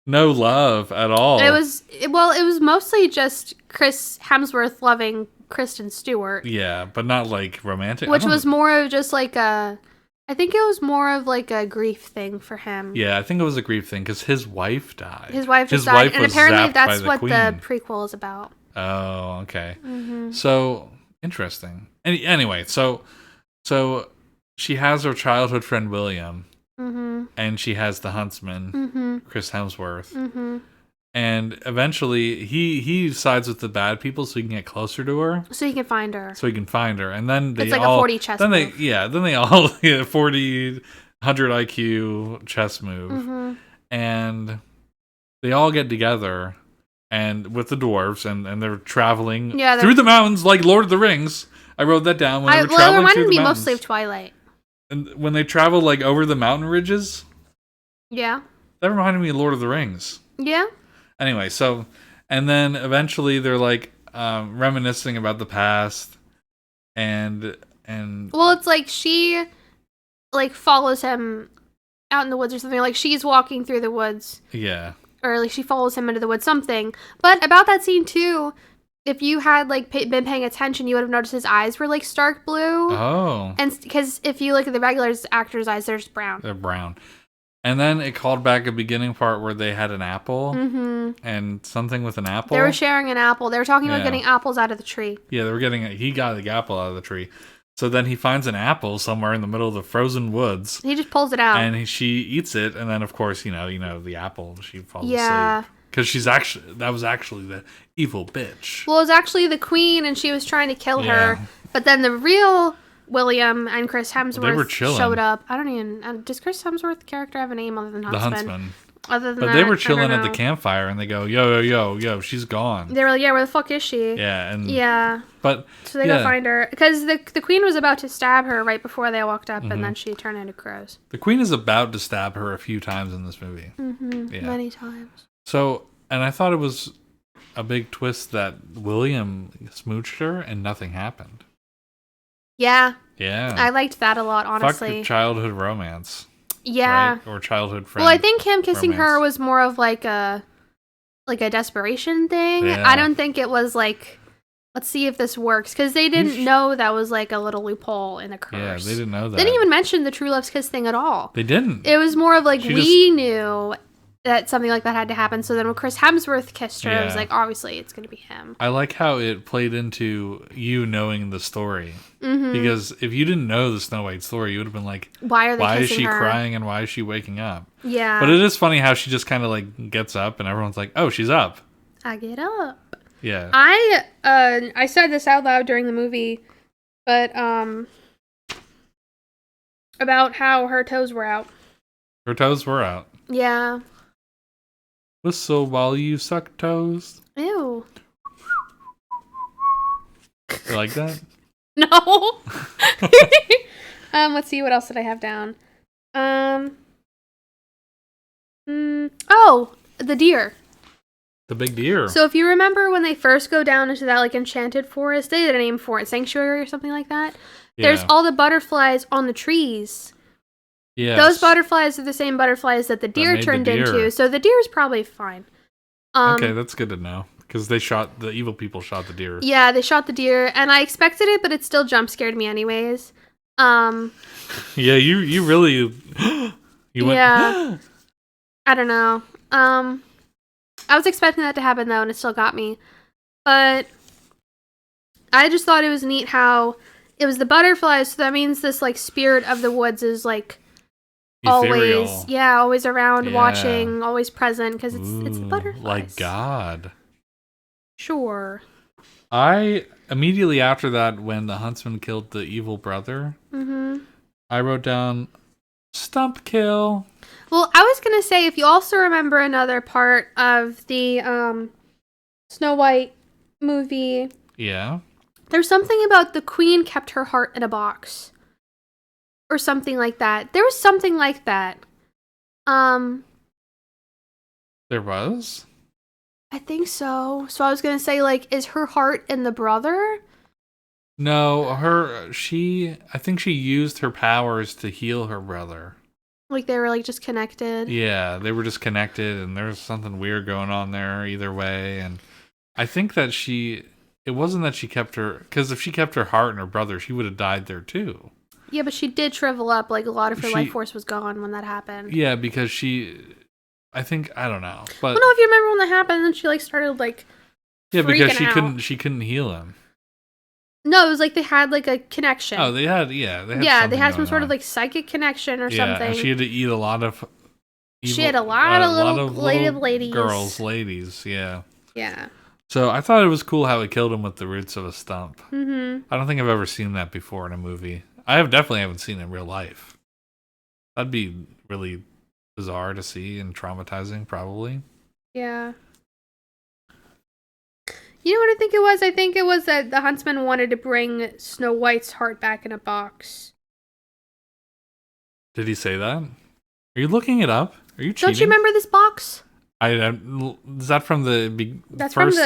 Speaker 1: no love at all.
Speaker 2: It was mostly just Chris Hemsworth loving Kristen Stewart.
Speaker 1: Yeah, but not like romantic.
Speaker 2: Which was more of just like I think it was more of like a grief thing for him.
Speaker 1: Yeah, I think it was a grief thing because his wife died.
Speaker 2: His wife just died, and apparently that's what the prequel is about.
Speaker 1: Oh, okay. So interesting. Anyway, so she has her childhood friend William, and she has the Huntsman, Chris Hemsworth, and eventually he sides with the bad people so he can get closer to her,
Speaker 2: so he can find her,
Speaker 1: and then they
Speaker 2: it's like
Speaker 1: all,
Speaker 2: a 40 chess
Speaker 1: then
Speaker 2: move.
Speaker 1: then they all 40 100 IQ chess move, and they all get together and with the dwarves and they're traveling through the mountains like Lord of the Rings. I wrote that down when they were traveling. It reminded me
Speaker 2: mostly of Twilight.
Speaker 1: And when they travel like over the mountain ridges,
Speaker 2: that
Speaker 1: reminded me of Lord of the Rings.
Speaker 2: Yeah.
Speaker 1: Anyway, so and then eventually they're like reminiscing about the past, and
Speaker 2: well, it's like she like follows him out in the woods or something. Like she's walking through the woods.
Speaker 1: Yeah.
Speaker 2: Or like she follows him into the woods, something. But about that scene too, if you had like been paying attention, you would have noticed his eyes were like stark blue.
Speaker 1: Oh.
Speaker 2: And because if you look at the regular actor's eyes, they're just brown.
Speaker 1: They're brown. And then it called back a beginning part where they had an apple and something with an apple.
Speaker 2: They were sharing an apple. They were talking about getting apples out of the tree.
Speaker 1: Yeah, he got the apple out of the tree. So then he finds an apple somewhere in the middle of the frozen woods.
Speaker 2: He just pulls it out.
Speaker 1: And she eats it. And then, of course, you know the apple, she falls asleep. Because that was actually the evil bitch.
Speaker 2: Well, it was actually the queen and she was trying to kill her. But then the real William and Chris Hemsworth showed up. I don't even... does Chris Hemsworth's character have a name other than Huntsman?
Speaker 1: The Huntsman.
Speaker 2: Other than
Speaker 1: but they were chilling at the campfire and they go, yo, she's gone.
Speaker 2: They were like, yeah, where the fuck is she?
Speaker 1: Yeah. But
Speaker 2: so they go find her. Because the queen was about to stab her right before they walked up and then she turned into crows.
Speaker 1: The queen is about to stab her a few times in this movie.
Speaker 2: Many times.
Speaker 1: So, and I thought it was a big twist that William smooched her and nothing happened.
Speaker 2: Yeah.
Speaker 1: Yeah.
Speaker 2: I liked that a lot, honestly.
Speaker 1: Fuck your childhood romance.
Speaker 2: Yeah.
Speaker 1: Right? Or childhood friend.
Speaker 2: Well, I think him kissing her was more of like a desperation thing.
Speaker 1: Yeah.
Speaker 2: I don't think it was like, let's see if this works. Because they didn't know that was like a little loophole in the curse.
Speaker 1: Yeah, they didn't know that.
Speaker 2: They didn't even mention the true love's kiss thing at all.
Speaker 1: They didn't.
Speaker 2: It was more of like, we knew that something like that had to happen. So then when Chris Hemsworth kissed her, it was like, obviously it's going to be him.
Speaker 1: I like how it played into you knowing the story. Because if you didn't know the Snow White story, you would have been like, why is she crying and why is she waking up?
Speaker 2: Yeah.
Speaker 1: But it is funny how she just kind of like gets up and everyone's like, oh, she's up.
Speaker 2: I get up.
Speaker 1: Yeah.
Speaker 2: I said this out loud during the movie, but about how her toes were out.
Speaker 1: Her toes were out.
Speaker 2: Yeah.
Speaker 1: Whistle while you suck toes.
Speaker 2: Ew.
Speaker 1: You like that?
Speaker 2: No. Let's see, what else did I have down? Oh, the deer.
Speaker 1: The big deer.
Speaker 2: So if you remember when they first go down into that like enchanted forest, they had a name for it, sanctuary or something like that. Yeah. There's all the butterflies on the trees.
Speaker 1: Yeah.
Speaker 2: Those butterflies are the same butterflies that the deer turned into. So the deer is probably fine.
Speaker 1: Okay, that's good to know. Because the evil people shot the deer.
Speaker 2: Yeah, they shot the deer, and I expected it, but it still jump scared me anyways.
Speaker 1: Yeah, you really you went.
Speaker 2: Yeah. I don't know. I was expecting that to happen though, and it still got me. But I just thought it was neat how it was the butterflies. So that means this like spirit of the woods is like
Speaker 1: ethereal.
Speaker 2: always around, watching, always present, because it's the butterflies.
Speaker 1: Like God.
Speaker 2: Sure.
Speaker 1: I immediately after that, when the huntsman killed the evil brother, I wrote down stump kill.
Speaker 2: Well, I was gonna say, if you also remember another part of the Snow White movie
Speaker 1: Yeah.
Speaker 2: There's something about the queen kept her heart in a box. Or something like that. There was something like that.
Speaker 1: There was?
Speaker 2: I think so. So I was gonna say, like, is her heart in the brother?
Speaker 1: No, I think she used her powers to heal her brother.
Speaker 2: Like, they were, like, just connected?
Speaker 1: Yeah, they were just connected, and there was something weird going on there either way. And I think that it wasn't that she kept her, because if she kept her heart in her brother, she would have died there too.
Speaker 2: Yeah, but she did shrivel up. Like, a lot of her
Speaker 1: She-
Speaker 2: life force was gone when that happened.
Speaker 1: Yeah, because I don't know, but
Speaker 2: I don't know if you remember when that happened, and then she, like, started, like,
Speaker 1: yeah, because
Speaker 2: freaking out.
Speaker 1: she couldn't heal him.
Speaker 2: No, it was like they had, like, a connection.
Speaker 1: Oh, they had
Speaker 2: they had some
Speaker 1: going
Speaker 2: sort
Speaker 1: on.
Speaker 2: of, like, psychic connection or
Speaker 1: Yeah,
Speaker 2: something.
Speaker 1: and she had to eat a lot of
Speaker 2: She had a lot of little ladies.
Speaker 1: ladies, yeah.
Speaker 2: Yeah.
Speaker 1: So I thought it was cool how he killed him with the roots of a stump.
Speaker 2: Mm-hmm.
Speaker 1: I don't think I've ever seen that before in a movie. Definitely haven't seen it in real life. That'd be really bizarre to see and traumatizing, probably.
Speaker 2: Yeah. You know what I think it was? I think it was that the Huntsman wanted to bring Snow White's heart back in a box.
Speaker 1: Did he say that? Are you looking it up? Are you cheating?
Speaker 2: Don't you remember this box?
Speaker 1: Is that from
Speaker 2: That's
Speaker 1: first,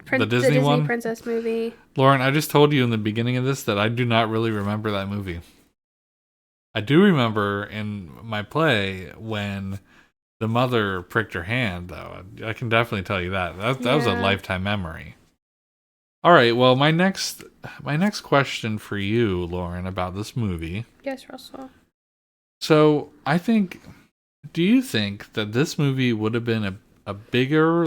Speaker 2: from
Speaker 1: the Disney one?
Speaker 2: Princess movie.
Speaker 1: Lauren, I just told you in the beginning of this that I do not really remember that movie. I do remember in my play when the mother pricked her hand, though. I can definitely tell you that. That was a lifetime memory. All right, well, my next question for you, Lauren, about this movie.
Speaker 2: Yes, Russell.
Speaker 1: So, do you think that this movie would have been a bigger,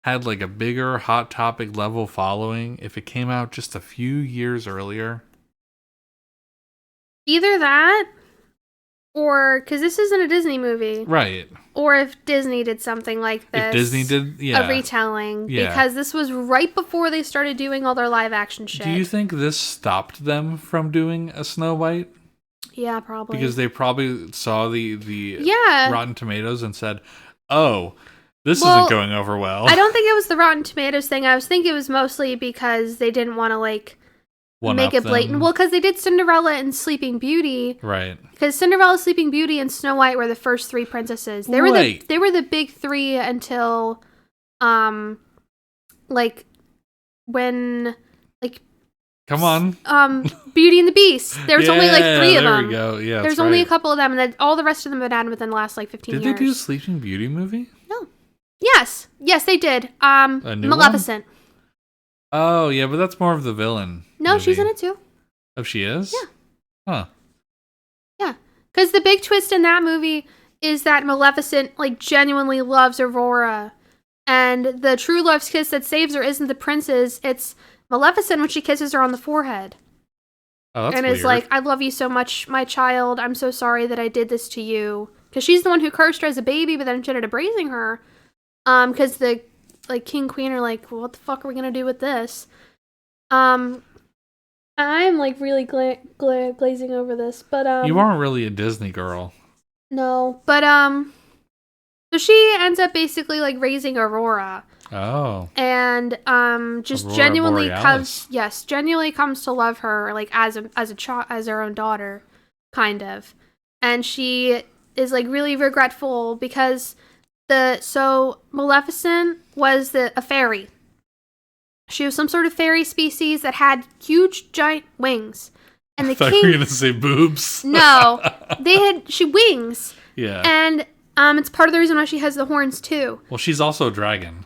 Speaker 1: had a bigger Hot Topic level following if it came out just a few years earlier?
Speaker 2: Either that, or because this isn't a Disney movie,
Speaker 1: Right?
Speaker 2: or if Disney did something like this,
Speaker 1: If Disney did, yeah,
Speaker 2: a retelling,
Speaker 1: Yeah.
Speaker 2: because this was right before they started doing all their live action shit.
Speaker 1: Do you think this stopped them from doing a Snow White?
Speaker 2: Yeah, probably.
Speaker 1: Because they probably saw the
Speaker 2: Yeah.
Speaker 1: Rotten Tomatoes and said, "Oh, this isn't going over well."
Speaker 2: I don't think it was the Rotten Tomatoes thing. I was thinking it was mostly because they didn't want to make it blatant. Well, because they did Cinderella and Sleeping Beauty,
Speaker 1: right?
Speaker 2: Because Cinderella, Sleeping Beauty, and Snow White were the first three princesses. They were the big three until, when.
Speaker 1: Come on.
Speaker 2: Beauty and the Beast. There's only three of them.
Speaker 1: There we go. Yeah,
Speaker 2: there's only a couple of them, and then all the rest of them have been added within the last 15 years.
Speaker 1: Did they do a Sleeping Beauty movie?
Speaker 2: No. Yes, they did.
Speaker 1: A new
Speaker 2: Maleficent.
Speaker 1: One? Oh yeah, but that's more of the villain.
Speaker 2: No,
Speaker 1: movie.
Speaker 2: she's in it too.
Speaker 1: Oh, she is.
Speaker 2: Yeah.
Speaker 1: Huh.
Speaker 2: Yeah, because the big twist in that movie is that Maleficent genuinely loves Aurora, and the true love's kiss that saves her isn't the prince's. It's Maleficent when she kisses her on the forehead.
Speaker 1: Oh, that's
Speaker 2: and
Speaker 1: weird.
Speaker 2: it's like, I love you so much, my child. I'm so sorry that I did this to you. Because she's the one who cursed her as a baby, but then she ended up raising her. Because the king queen are like, well, what the fuck are we gonna do with this? I'm really glazing over this, but
Speaker 1: you aren't really a Disney girl.
Speaker 2: No, but so she ends up basically raising Aurora.
Speaker 1: Oh.
Speaker 2: And just
Speaker 1: Aurora
Speaker 2: genuinely
Speaker 1: Borealis.
Speaker 2: genuinely comes to love her as a child, as her own daughter, kind of. And she is really regretful because Maleficent was a fairy. She was some sort of fairy species that had huge giant wings. And the
Speaker 1: I thought
Speaker 2: king
Speaker 1: you were gonna say boobs.
Speaker 2: No. She wings.
Speaker 1: Yeah.
Speaker 2: And it's part of the reason why she has the horns too.
Speaker 1: Well, she's also a dragon.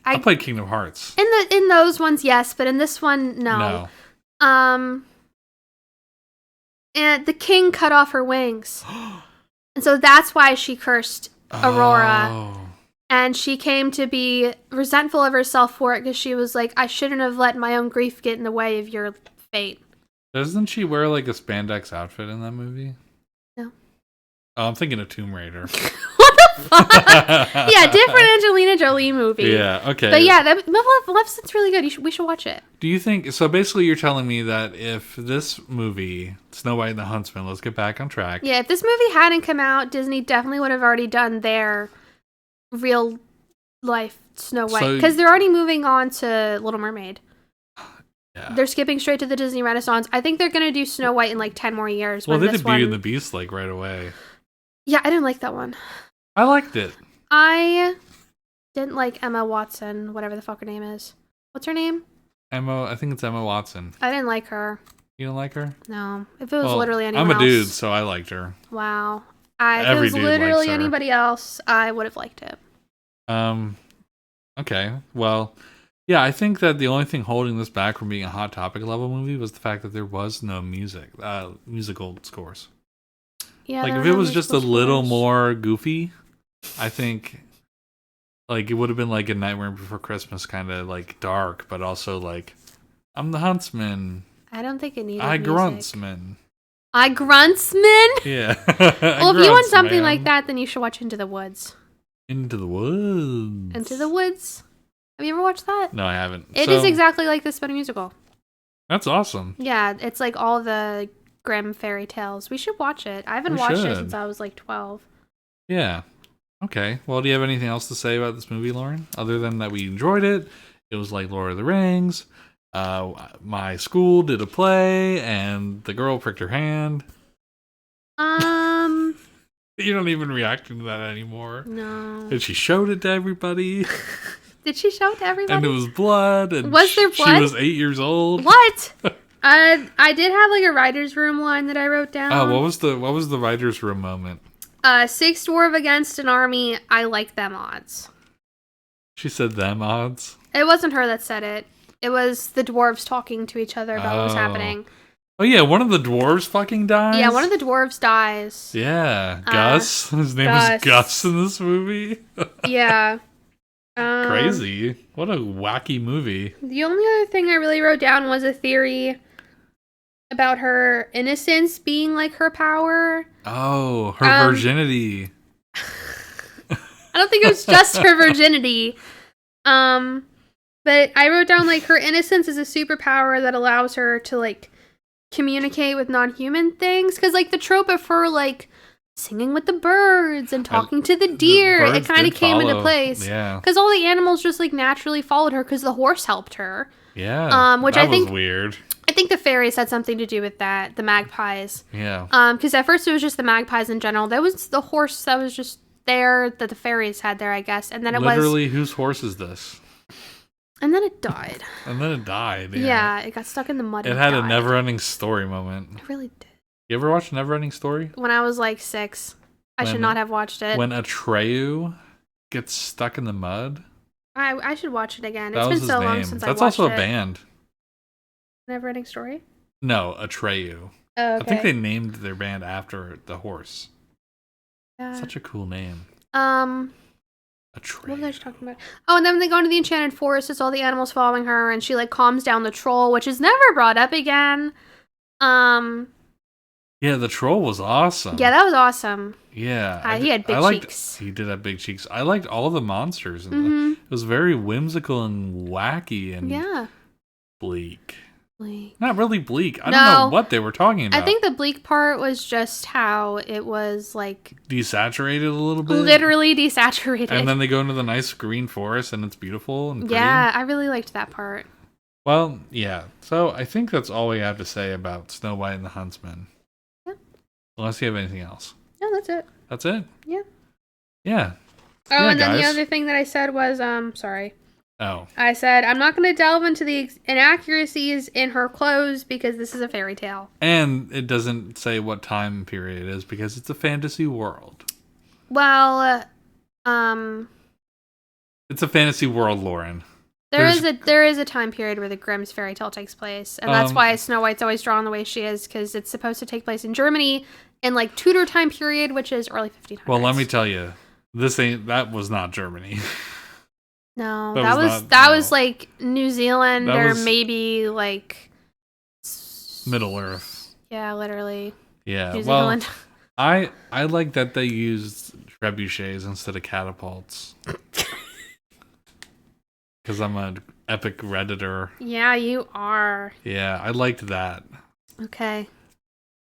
Speaker 1: I played Kingdom Hearts.
Speaker 2: In those ones, yes, but in this one, no. And the king cut off her wings. And so that's why she cursed Aurora.
Speaker 1: Oh.
Speaker 2: And she came to be resentful of herself for it because she was like, I shouldn't have let my own grief get in the way of your fate.
Speaker 1: Doesn't she wear a spandex outfit in that movie?
Speaker 2: No.
Speaker 1: Oh, I'm thinking of Tomb Raider.
Speaker 2: What the fuck? Yeah, different Angelina Jolie movie.
Speaker 1: Yeah, okay.
Speaker 2: But yeah, Maleficent's really good. We should watch it.
Speaker 1: Do you think, so basically you're telling me that if this movie, Snow White and the Huntsman, let's get back on track.
Speaker 2: Yeah, if this movie hadn't come out, Disney definitely would have already done their real Life, Snow White.
Speaker 1: So-
Speaker 2: Because they're already moving on to Little Mermaid.
Speaker 1: Yeah.
Speaker 2: They're skipping straight to the Disney Renaissance. I think they're going to do Snow White in like 10 more years.
Speaker 1: Well,
Speaker 2: when
Speaker 1: they
Speaker 2: this
Speaker 1: did Beauty
Speaker 2: one...
Speaker 1: and the Beast like right away.
Speaker 2: Yeah, I didn't like that one.
Speaker 1: I liked it.
Speaker 2: I didn't like Emma Watson, whatever the fuck her name is. What's her name?
Speaker 1: I think it's Emma Watson.
Speaker 2: I didn't like her.
Speaker 1: You don't like her?
Speaker 2: No. If it was literally anyone
Speaker 1: I'm a
Speaker 2: else...
Speaker 1: dude, so I liked her.
Speaker 2: Wow.
Speaker 1: Every
Speaker 2: if it was
Speaker 1: dude
Speaker 2: literally
Speaker 1: likes her.
Speaker 2: anybody else, I would have liked it.
Speaker 1: Okay. Well, yeah, I think that the only thing holding this back from being a Hot Topic level movie was the fact that there was no musical scores.
Speaker 2: Yeah,
Speaker 1: Like,
Speaker 2: there
Speaker 1: if
Speaker 2: were
Speaker 1: it
Speaker 2: no
Speaker 1: was just a
Speaker 2: musical
Speaker 1: little
Speaker 2: scores.
Speaker 1: more goofy, I think, like, it would have been like a Nightmare Before Christmas, kind of, like, dark, but also, like, I'm the Huntsman.
Speaker 2: I don't think it needed
Speaker 1: I
Speaker 2: music.
Speaker 1: Gruntsman.
Speaker 2: I Gruntsman?
Speaker 1: Yeah.
Speaker 2: Well, if you want something
Speaker 1: Gruntsman.
Speaker 2: like that, then you should watch Into the Woods.
Speaker 1: Into the Woods.
Speaker 2: Into the Woods. Have you ever watched that?
Speaker 1: No, I haven't.
Speaker 2: It is exactly like this, but a musical.
Speaker 1: That's awesome.
Speaker 2: Yeah, it's like all the Grimm fairy tales. We should watch it. I haven't
Speaker 1: We
Speaker 2: watched it
Speaker 1: should.
Speaker 2: since I was like 12.
Speaker 1: Yeah. Okay. Well, do you have anything else to say about this movie, Lauren? Other than that we enjoyed it. It was like Lord of the Rings. My school did a play, and the girl pricked her hand. You don't even react to that anymore.
Speaker 2: No.
Speaker 1: And she showed it to everybody.
Speaker 2: Did she show it to everybody?
Speaker 1: And it was blood. And
Speaker 2: Was there blood?
Speaker 1: She was 8 years old.
Speaker 2: What? I did have like a writer's room line that I wrote down.
Speaker 1: Oh, what was the writer's room moment?
Speaker 2: 6 dwarf against an army. I like them odds.
Speaker 1: She said them odds.
Speaker 2: It wasn't her that said it. It was the dwarves talking to each other about what was happening.
Speaker 1: Oh yeah, one of the dwarves fucking dies?
Speaker 2: Yeah, one of the dwarves dies.
Speaker 1: Yeah, Gus. His name is Gus in this movie.
Speaker 2: Yeah.
Speaker 1: Crazy. What a wacky movie.
Speaker 2: The only other thing I really wrote down was a theory about her innocence being like her power.
Speaker 1: Oh, her virginity.
Speaker 2: I don't think it was just her virginity. But I wrote down like her innocence is a superpower that allows her to like communicate with non-human things, because like the trope of her like singing with the birds and talking to the deer, it kind of came into place.
Speaker 1: Yeah,
Speaker 2: because all the animals just like naturally followed her because the horse helped her.
Speaker 1: Yeah,
Speaker 2: which
Speaker 1: that
Speaker 2: I think
Speaker 1: was weird.
Speaker 2: I think the fairies had something to do with that, the magpies.
Speaker 1: Yeah.
Speaker 2: Because at first it was just the magpies in general. There was the horse that was just there that the fairies had there, I guess, and then it was
Speaker 1: literally whose horse is this?
Speaker 2: And then it died.
Speaker 1: And then it died.
Speaker 2: Yeah, it got stuck in the mud.
Speaker 1: It had a never-ending story moment.
Speaker 2: It really did.
Speaker 1: You ever watch Never-Ending Story?
Speaker 2: When I was like 6. I should not have watched it.
Speaker 1: When Atreyu gets stuck in the mud?
Speaker 2: I should watch it again.
Speaker 1: That
Speaker 2: It's been
Speaker 1: was
Speaker 2: so
Speaker 1: his
Speaker 2: long
Speaker 1: name.
Speaker 2: since I
Speaker 1: That's
Speaker 2: watched it.
Speaker 1: also a band.
Speaker 2: Never-ending Story?
Speaker 1: No, Atreyu.
Speaker 2: Oh, okay.
Speaker 1: I think they named their band after the horse.
Speaker 2: Yeah.
Speaker 1: Such a cool name. Atreyu.
Speaker 2: What was I talking about? Oh, and then they go into the Enchanted Forest. It's all the animals following her, and she like calms down the troll, which is never brought up again.
Speaker 1: Yeah, the troll was awesome.
Speaker 2: Yeah, that was awesome.
Speaker 1: Yeah.
Speaker 2: He had big cheeks.
Speaker 1: He did have big cheeks. I liked all the monsters. And it was very whimsical and wacky and bleak. Not really bleak. I don't know what they were talking about.
Speaker 2: I think the bleak part was just how it was like
Speaker 1: desaturated a little bit.
Speaker 2: Literally desaturated.
Speaker 1: And then they go into the nice green forest and it's beautiful and pretty.
Speaker 2: Yeah, I really liked that part.
Speaker 1: Well, yeah. So I think that's all we have to say about Snow White and the Huntsman.
Speaker 2: Yeah.
Speaker 1: Unless you have anything else.
Speaker 2: No, that's it.
Speaker 1: That's it?
Speaker 2: Yeah.
Speaker 1: Yeah.
Speaker 2: Oh,
Speaker 1: yeah,
Speaker 2: and then
Speaker 1: guys.
Speaker 2: the other thing that I said was, sorry.
Speaker 1: Oh.
Speaker 2: I said, I'm not going to delve into the inaccuracies in her clothes because this is a fairy tale.
Speaker 1: And it doesn't say what time period it is because it's a fantasy world.
Speaker 2: Well,
Speaker 1: it's a fantasy world, Lauren.
Speaker 2: There is a time period where the Grimm's fairy tale takes place, and that's why Snow White's always drawn the way she is, because it's supposed to take place in Germany in like Tudor time period, which is early 1500s.
Speaker 1: Well, let me tell you, that was not Germany.
Speaker 2: No, that was like New Zealand or maybe like
Speaker 1: Middle Earth.
Speaker 2: Yeah, literally.
Speaker 1: Yeah,
Speaker 2: New
Speaker 1: well,
Speaker 2: Zealand.
Speaker 1: I like that they used trebuchets instead of catapults. Because I'm an epic Redditor.
Speaker 2: Yeah, you are.
Speaker 1: Yeah, I liked that.
Speaker 2: Okay.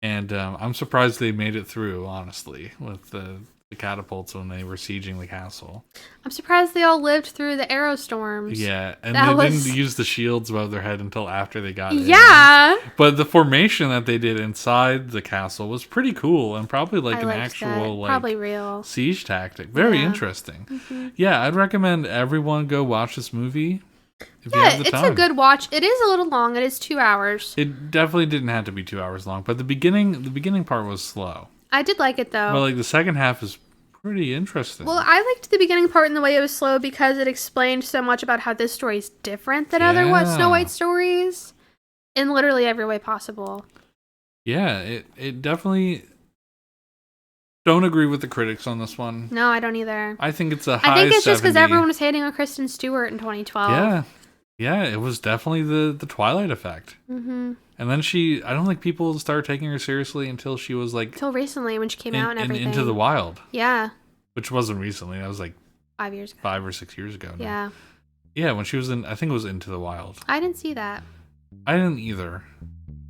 Speaker 1: And I'm surprised they made it through, honestly, with the the catapults when they were sieging the castle.
Speaker 2: I'm surprised they all lived through the arrow storms.
Speaker 1: Yeah, and
Speaker 2: That
Speaker 1: they
Speaker 2: was-
Speaker 1: didn't use the shields above their head until after they got in.
Speaker 2: Yeah.
Speaker 1: But the formation that they did inside the castle was pretty cool and probably like
Speaker 2: I
Speaker 1: an
Speaker 2: liked
Speaker 1: actual
Speaker 2: that.
Speaker 1: like
Speaker 2: Probably real.
Speaker 1: siege tactic. Very
Speaker 2: Yeah.
Speaker 1: interesting.
Speaker 2: Mm-hmm.
Speaker 1: Yeah, I'd recommend everyone go watch this movie if you
Speaker 2: Yeah,
Speaker 1: have the
Speaker 2: it's
Speaker 1: time.
Speaker 2: a good watch. It is a little long. It is 2 hours.
Speaker 1: It definitely didn't have to be 2 hours long, but the beginning part was slow.
Speaker 2: I did like it though.
Speaker 1: But like the second half is pretty interesting.
Speaker 2: Well, I liked the beginning part in the way it was slow because it explained so much about how this story is different than other
Speaker 1: Yeah.
Speaker 2: Snow White stories in literally every way possible.
Speaker 1: Yeah, it definitely. Don't agree with the critics on this one.
Speaker 2: No, I don't either.
Speaker 1: I think it's a high
Speaker 2: I think it's just because
Speaker 1: 70.
Speaker 2: everyone was hating on Kristen Stewart in 2012.
Speaker 1: Yeah, it was definitely the Twilight effect.
Speaker 2: Mm-hmm.
Speaker 1: And then I don't think people started taking her seriously until she was like
Speaker 2: Until recently when she came out and everything.
Speaker 1: Into the Wild,
Speaker 2: Yeah,
Speaker 1: which wasn't recently. That was like
Speaker 2: 5 years ago.
Speaker 1: 5 or 6 years ago. Now.
Speaker 2: Yeah,
Speaker 1: When she was in, I think it was Into the Wild.
Speaker 2: I didn't see that.
Speaker 1: I didn't either.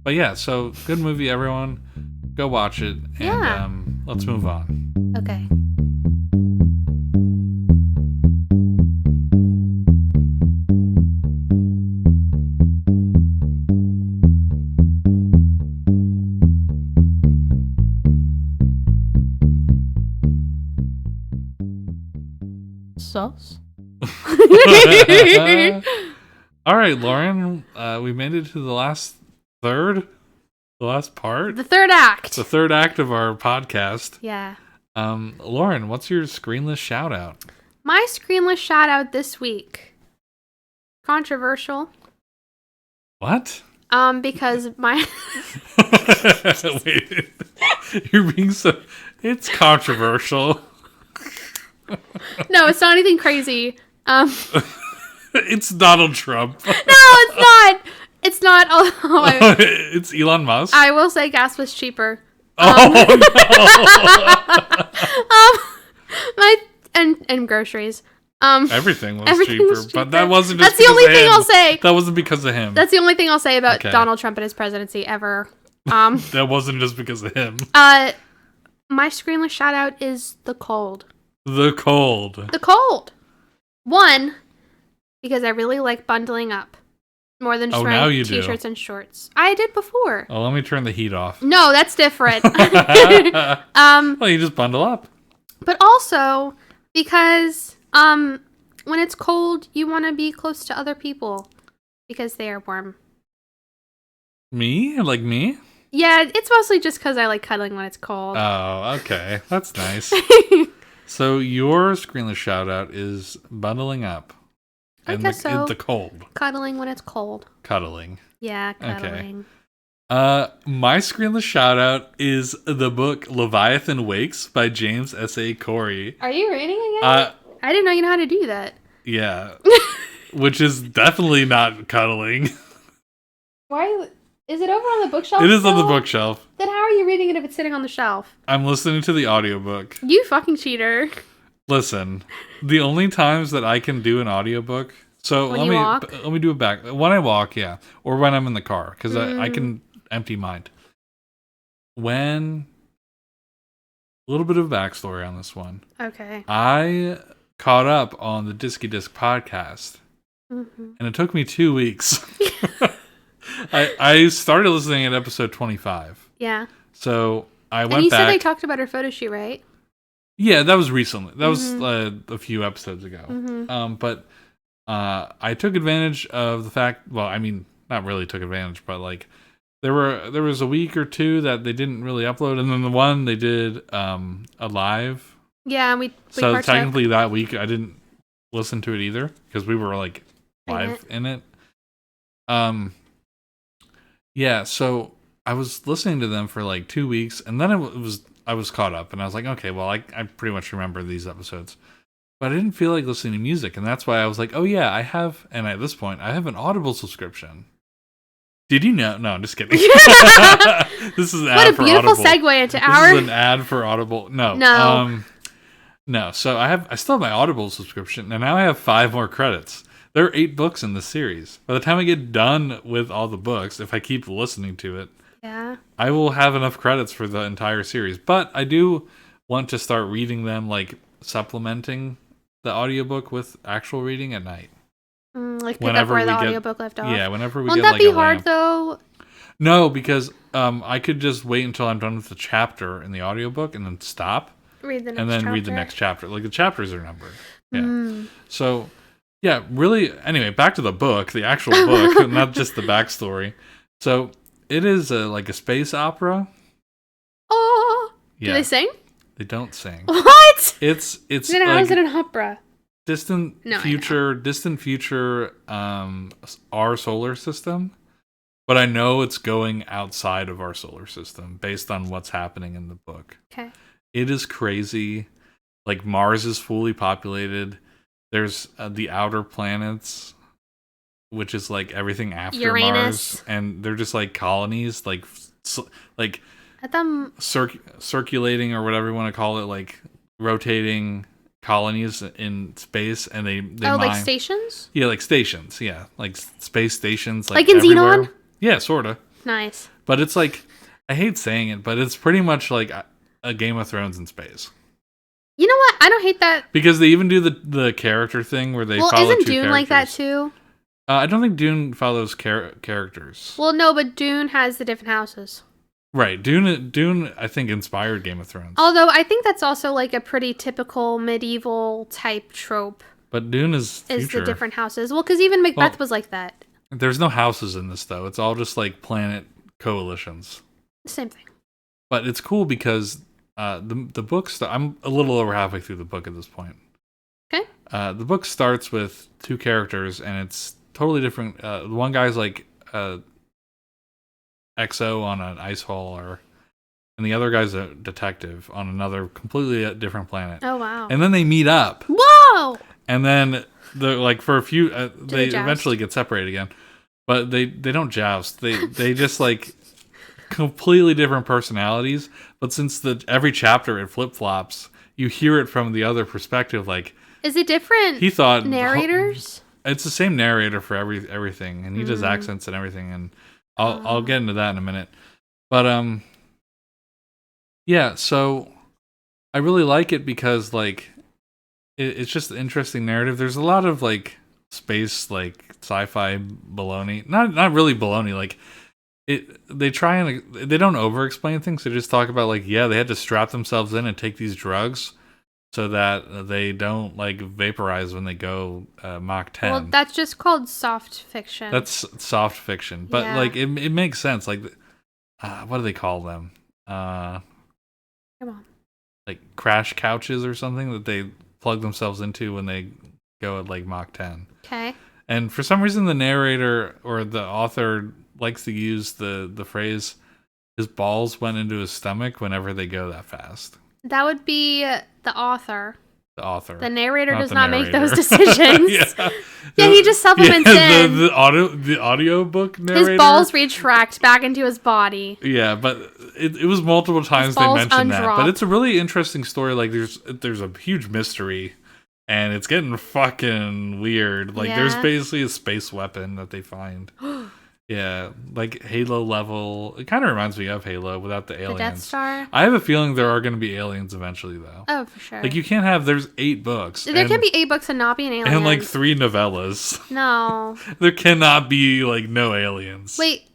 Speaker 1: But yeah, so good movie, everyone. Go watch it. And
Speaker 2: Yeah.
Speaker 1: let's move on.
Speaker 2: Okay. Sauce?
Speaker 1: All right, Lauren, we made it to the last part,
Speaker 2: The third act.
Speaker 1: the third act of our podcast.
Speaker 2: Yeah.
Speaker 1: Lauren, what's your screenless shout out?
Speaker 2: My screenless shout out this week. Controversial.
Speaker 1: What?
Speaker 2: Because my
Speaker 1: Wait, you're being so. It's controversial.
Speaker 2: No, it's not anything crazy.
Speaker 1: It's Donald Trump.
Speaker 2: No, it's not. It's not. Oh,
Speaker 1: It's Elon Musk.
Speaker 2: I will say gas was cheaper.
Speaker 1: Oh
Speaker 2: My and groceries.
Speaker 1: Everything was
Speaker 2: Everything
Speaker 1: cheaper,
Speaker 2: was
Speaker 1: but that
Speaker 2: cheaper.
Speaker 1: wasn't. Just
Speaker 2: That's the
Speaker 1: because
Speaker 2: only
Speaker 1: of
Speaker 2: thing
Speaker 1: him.
Speaker 2: I'll say.
Speaker 1: That wasn't because of him.
Speaker 2: That's the only thing I'll say about
Speaker 1: Okay.
Speaker 2: Donald Trump and his presidency ever.
Speaker 1: That wasn't just because of him.
Speaker 2: My screenless shout out is The Cold.
Speaker 1: The cold.
Speaker 2: The Cold. One, because I really like bundling up more than just
Speaker 1: Oh, now
Speaker 2: wearing
Speaker 1: you do.
Speaker 2: t-shirts and shorts. I did before.
Speaker 1: Oh, let me turn the heat off.
Speaker 2: No, that's different.
Speaker 1: Well, you just bundle up.
Speaker 2: But also because when it's cold, you want to be close to other people because they are warm.
Speaker 1: Me? Like me?
Speaker 2: Yeah, it's mostly just because I like cuddling when it's cold.
Speaker 1: Oh, okay. That's nice. So your screenless shout out is bundling up.
Speaker 2: I
Speaker 1: And
Speaker 2: guess so.
Speaker 1: the cold.
Speaker 2: Cuddling when it's cold.
Speaker 1: Cuddling.
Speaker 2: Yeah, cuddling.
Speaker 1: My screenless shout out is the book Leviathan Wakes by James S.A. Corey.
Speaker 2: Are you reading again? I didn't know you know how to do that.
Speaker 1: Yeah. Which is definitely not cuddling.
Speaker 2: Why is it over on the bookshelf?
Speaker 1: It is on the
Speaker 2: still?
Speaker 1: bookshelf.
Speaker 2: Then how are you reading it if it's sitting on the shelf?
Speaker 1: I'm listening to the audiobook.
Speaker 2: You fucking cheater.
Speaker 1: Listen, the only times that I can do an audiobook, so
Speaker 2: When you walk?
Speaker 1: let me do it back. When I walk, yeah, or when I'm in the car, because I can empty mind. When a little bit of backstory on this one.
Speaker 2: Okay.
Speaker 1: I caught up on the Disky Disc podcast, and it took me 2 weeks. I started listening at episode 25,
Speaker 2: Yeah.
Speaker 1: so I
Speaker 2: And
Speaker 1: went
Speaker 2: you
Speaker 1: back.
Speaker 2: said they talked about her photo shoot, right?
Speaker 1: Yeah, that was recently. That was a few episodes ago. But I took advantage of the fact. Well, I mean, not really took advantage, but like there was a week or two that they didn't really upload, and then the one they did a live.
Speaker 2: Yeah, and we
Speaker 1: So
Speaker 2: partook.
Speaker 1: technically that week I didn't listen to it either because we were like live in it. Yeah. So I was listening to them for like 2 weeks, and then I was caught up, and I was like, okay, well, I pretty much remember these episodes. But I didn't feel like listening to music, and that's why I was like, oh yeah, I have, and at this point, I have an Audible subscription. Did you know? No, I'm just kidding. This is an ad
Speaker 2: What a
Speaker 1: for
Speaker 2: beautiful
Speaker 1: Audible.
Speaker 2: segue into
Speaker 1: This
Speaker 2: our.
Speaker 1: is an ad for Audible. No.
Speaker 2: No.
Speaker 1: No. So I still have my Audible subscription, and now I have 5 more credits. There are 8 books in this series. By the time I get done with all the books, if I keep listening to it,
Speaker 2: Yeah.
Speaker 1: I will have enough credits for the entire series. But I do want to start reading them, like supplementing the audiobook with actual reading at night.
Speaker 2: Like pick up where the audiobook left off.
Speaker 1: Yeah, whenever we
Speaker 2: Won't
Speaker 1: get
Speaker 2: that
Speaker 1: like
Speaker 2: be
Speaker 1: a
Speaker 2: hard
Speaker 1: lamp.
Speaker 2: though?
Speaker 1: No, because I could just wait until I'm done with the chapter in the audiobook and then stop.
Speaker 2: Read the next
Speaker 1: and then
Speaker 2: chapter.
Speaker 1: read the next chapter. Like the chapters are numbered. Yeah. So, yeah, really. Anyway, back to the book, the actual book, not just the backstory. So it is like a space opera.
Speaker 2: Oh,
Speaker 1: Yeah.
Speaker 2: do they sing?
Speaker 1: They don't sing.
Speaker 2: What?
Speaker 1: It's
Speaker 2: Then how is it an opera?
Speaker 1: Distant future, our solar system. But I know it's going outside of our solar system based on what's happening in the book.
Speaker 2: Okay.
Speaker 1: It is crazy. Like Mars is fully populated. There's the outer planets, which is like everything after
Speaker 2: Uranus.
Speaker 1: Mars, and they're just like colonies, like
Speaker 2: I thought
Speaker 1: circulating or whatever you want to call it, like rotating colonies in space, and they mine.
Speaker 2: like stations?
Speaker 1: Yeah, like stations. Yeah, like space stations.
Speaker 2: Like in
Speaker 1: everywhere.
Speaker 2: Xenon?
Speaker 1: Yeah, sorta.
Speaker 2: Nice.
Speaker 1: But it's like, I hate saying it, but it's pretty much like a Game of Thrones in space.
Speaker 2: You know what? I don't hate that.
Speaker 1: Because they even do the character thing where they follow
Speaker 2: isn't
Speaker 1: two
Speaker 2: Dune
Speaker 1: characters.
Speaker 2: like that too?
Speaker 1: I don't think Dune follows characters.
Speaker 2: Well, no, but Dune has the different houses.
Speaker 1: Right. Dune, I think, inspired Game of Thrones.
Speaker 2: Although I think that's also like a pretty typical medieval type trope.
Speaker 1: But Dune is future.
Speaker 2: Is the different houses. Well, because even Macbeth was like that.
Speaker 1: There's no houses in this, though. It's all just like planet coalitions.
Speaker 2: Same thing.
Speaker 1: But it's cool because the book... I'm a little over halfway through the book at this point.
Speaker 2: Okay.
Speaker 1: The book starts with two characters, and it's totally different. One guy's like XO on an ice hauler, and the other guy's a detective on another completely different planet.
Speaker 2: Oh, wow.
Speaker 1: And then they meet up.
Speaker 2: Whoa!
Speaker 1: And then they're like, for a few, they
Speaker 2: joust?
Speaker 1: eventually get separated again, but they don't joust. They just like completely different personalities. But since every chapter it flip flops, you hear it from the other perspective. Like,
Speaker 2: is it different?
Speaker 1: He thought
Speaker 2: narrators.
Speaker 1: It's the same narrator for everything, and he does accents and everything. And I'll get into that in a minute. But yeah. So I really like it because like it's just an interesting narrative. There's a lot of like space, like sci-fi baloney. Not really baloney. Like they try and they don't over-explain things. They just talk about like, yeah, they had to strap themselves in and take these drugs so that they don't like vaporize when they go Mach 10.
Speaker 2: Well, that's just called soft fiction.
Speaker 1: That's soft fiction, but
Speaker 2: Yeah.
Speaker 1: like it makes sense. Like, what do they call them?
Speaker 2: Come on.
Speaker 1: Like crash couches or something that they plug themselves into when they go at like Mach 10.
Speaker 2: Okay.
Speaker 1: And for some reason, the narrator or the author likes to use the phrase, his balls went into his stomach whenever they go that fast.
Speaker 2: That would be the author.
Speaker 1: The author.
Speaker 2: The narrator does
Speaker 1: the
Speaker 2: not make
Speaker 1: narrator.
Speaker 2: those decisions.
Speaker 1: Yeah.
Speaker 2: Yeah, he just supplements in.
Speaker 1: The audiobook narrator.
Speaker 2: His balls retract back into his body.
Speaker 1: Yeah, but it was multiple times they
Speaker 2: balls
Speaker 1: mentioned that.
Speaker 2: undrop.
Speaker 1: But it's a really interesting story. Like there's a huge mystery, and it's getting fucking weird. Like there's
Speaker 2: Yeah.
Speaker 1: basically a space weapon that they find. Yeah, like Halo level. It kind of reminds me of Halo without the aliens.
Speaker 2: The Death Star.
Speaker 1: I have a feeling there are going to be aliens eventually, though.
Speaker 2: Oh, for sure.
Speaker 1: Like you can't have. There's 8 books.
Speaker 2: There can be 8 books and not be an alien.
Speaker 1: and like 3 novellas.
Speaker 2: No.
Speaker 1: There cannot be like no aliens.
Speaker 2: Wait.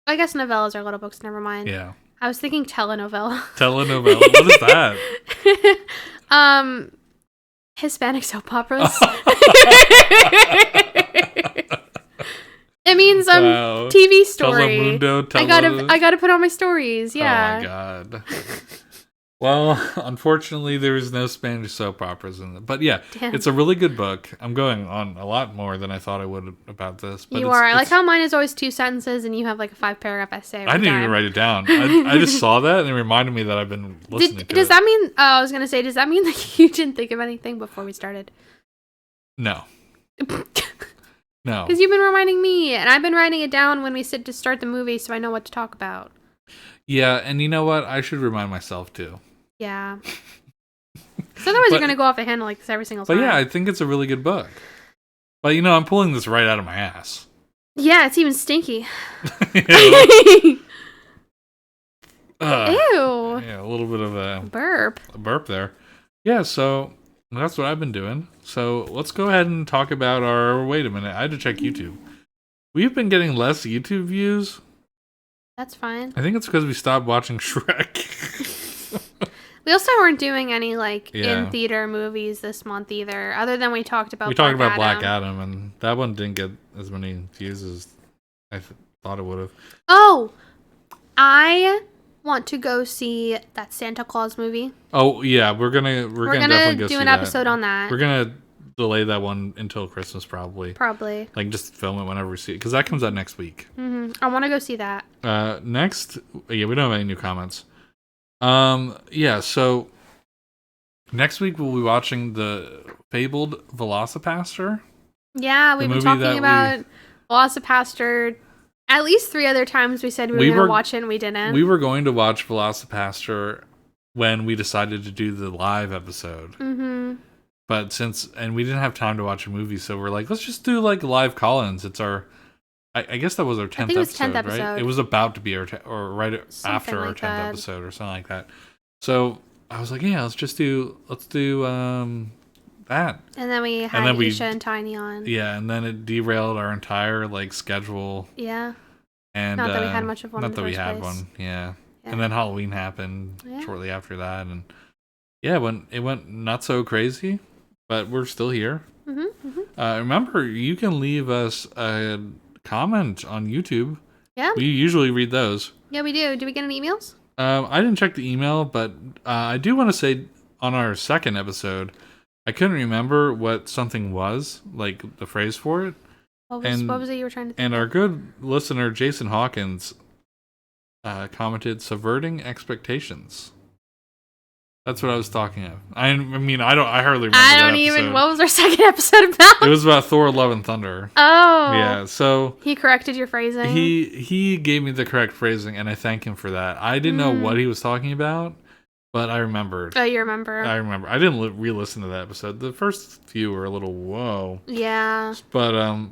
Speaker 2: I guess novellas are little books. Never mind.
Speaker 1: Yeah.
Speaker 2: I was thinking telenovela.
Speaker 1: Telenovela. What is that?
Speaker 2: Hispanic soap operas. It means
Speaker 1: Wow.
Speaker 2: TV story.
Speaker 1: Telemundo,
Speaker 2: I gotta put on my stories. Yeah.
Speaker 1: Oh my god. Well, unfortunately, there is no Spanish soap operas in it. But yeah,
Speaker 2: Damn.
Speaker 1: it's a really good book. I'm going on a lot more than I thought I would about this. But
Speaker 2: You are. I like how mine is always 2 sentences and you have like a 5-paragraph essay.
Speaker 1: I didn't even write it down. I just saw that and it reminded me that I've been listening to
Speaker 2: Does
Speaker 1: it.
Speaker 2: that mean? I was gonna say, does that mean that you didn't think of anything before we started?
Speaker 1: No. No.
Speaker 2: Because you've been reminding me, and I've been writing it down when we sit to start the movie, so I know what to talk about.
Speaker 1: Yeah, and you know what? I should remind myself too.
Speaker 2: Yeah. So otherwise, you're gonna go off the handle like this every single time.
Speaker 1: But yeah, I think it's a really good book. But you know, I'm pulling this right out of my ass.
Speaker 2: Yeah, it's even stinky.
Speaker 1: You know?
Speaker 2: Ew.
Speaker 1: Yeah, a little bit of a
Speaker 2: Burp.
Speaker 1: burp there. Yeah, so that's what I've been doing. So let's go ahead and talk about our. Wait a minute, I had to check YouTube. We've been getting less YouTube views.
Speaker 2: That's fine.
Speaker 1: I think it's because we stopped watching Shrek.
Speaker 2: We also weren't doing any
Speaker 1: Yeah.
Speaker 2: in theater movies this month either, other than we talked about.
Speaker 1: We talked about Black Adam, and that one didn't get as many views as I thought it would have.
Speaker 2: Oh, I want to go see that Santa Claus movie.
Speaker 1: Oh yeah, we're gonna definitely go see
Speaker 2: do an
Speaker 1: that.
Speaker 2: episode on that.
Speaker 1: We're gonna delay that one until Christmas probably.
Speaker 2: Probably.
Speaker 1: Like just film it whenever we see it because that comes out next week.
Speaker 2: I want to go see that.
Speaker 1: Next, yeah, we don't have any new comments. Yeah, so next week we'll be watching the fabled Velocapastor.
Speaker 2: Yeah, we've been talking about Velocapastor at least 3 other times. We said we were going to watch it and we didn't.
Speaker 1: We were going to watch Velocapastor when we decided to do the live episode. But we didn't have time to watch a movie, so we're like, let's just do like live call-ins. It's our, I guess that was our 10th episode, right? It was about to be our, or right something after our 10th episode or something like that. So I was like, yeah, let's do that. And then we had Isha and Tiny on. Yeah, and then it derailed our entire like schedule.
Speaker 2: Yeah.
Speaker 1: And
Speaker 2: not that we had much of one. Not that we had one.
Speaker 1: Yeah. And then Halloween happened shortly after that, and yeah, it went not so crazy, but we're still here. Remember, you can leave us a comment on YouTube. Yeah. We usually read those.
Speaker 2: Yeah, we do. Do we get any emails?
Speaker 1: I didn't check the email, but I do want to say on our second episode, I couldn't remember what something was, like the phrase for it.
Speaker 2: What was it you were trying to think
Speaker 1: And our good listener, Jason Hawkins, commented, subverting expectations. That's what I was talking of. I mean, I hardly remember that episode.
Speaker 2: What was our second episode about?
Speaker 1: It was about Thor: Love and Thunder.
Speaker 2: Oh.
Speaker 1: Yeah, so...
Speaker 2: He corrected your phrasing?
Speaker 1: He gave me the correct phrasing, and I thank him for that. I didn't know what he was talking about, but I remembered.
Speaker 2: Oh, you remember?
Speaker 1: I remember. I didn't re-listen to that episode. The first few were a little whoa.
Speaker 2: Yeah.
Speaker 1: But,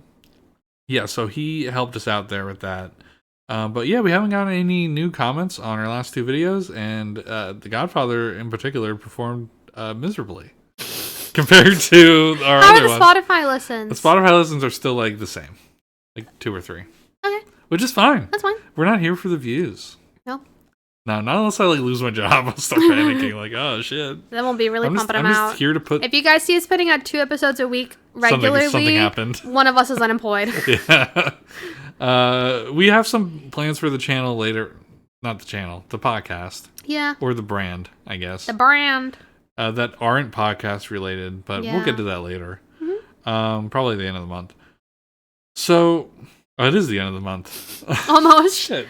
Speaker 1: yeah, so he helped us out there with that. But yeah, we haven't gotten any new comments on our last 2 videos, and The Godfather in particular performed miserably compared to our other ones.
Speaker 2: How are the Spotify listens?
Speaker 1: The Spotify listens are still like the same, like 2 or 3.
Speaker 2: Okay,
Speaker 1: which is fine.
Speaker 2: That's fine.
Speaker 1: We're not here for the views.
Speaker 2: No.
Speaker 1: No, not unless I like lose my job. I'll start panicking. Like, oh shit.
Speaker 2: That won't be really pumping them out.
Speaker 1: I'm just here to put.
Speaker 2: If you guys see us putting out 2 episodes a week regularly,
Speaker 1: something happened.
Speaker 2: One of us is unemployed.
Speaker 1: Yeah. We have some plans for the channel later. Not the channel, the podcast.
Speaker 2: Yeah.
Speaker 1: Or the brand, I guess.
Speaker 2: The brand.
Speaker 1: That aren't podcast related, but we'll get to that later. Probably the end of the month. So, it is the end of the month.
Speaker 2: Almost.
Speaker 1: Shit.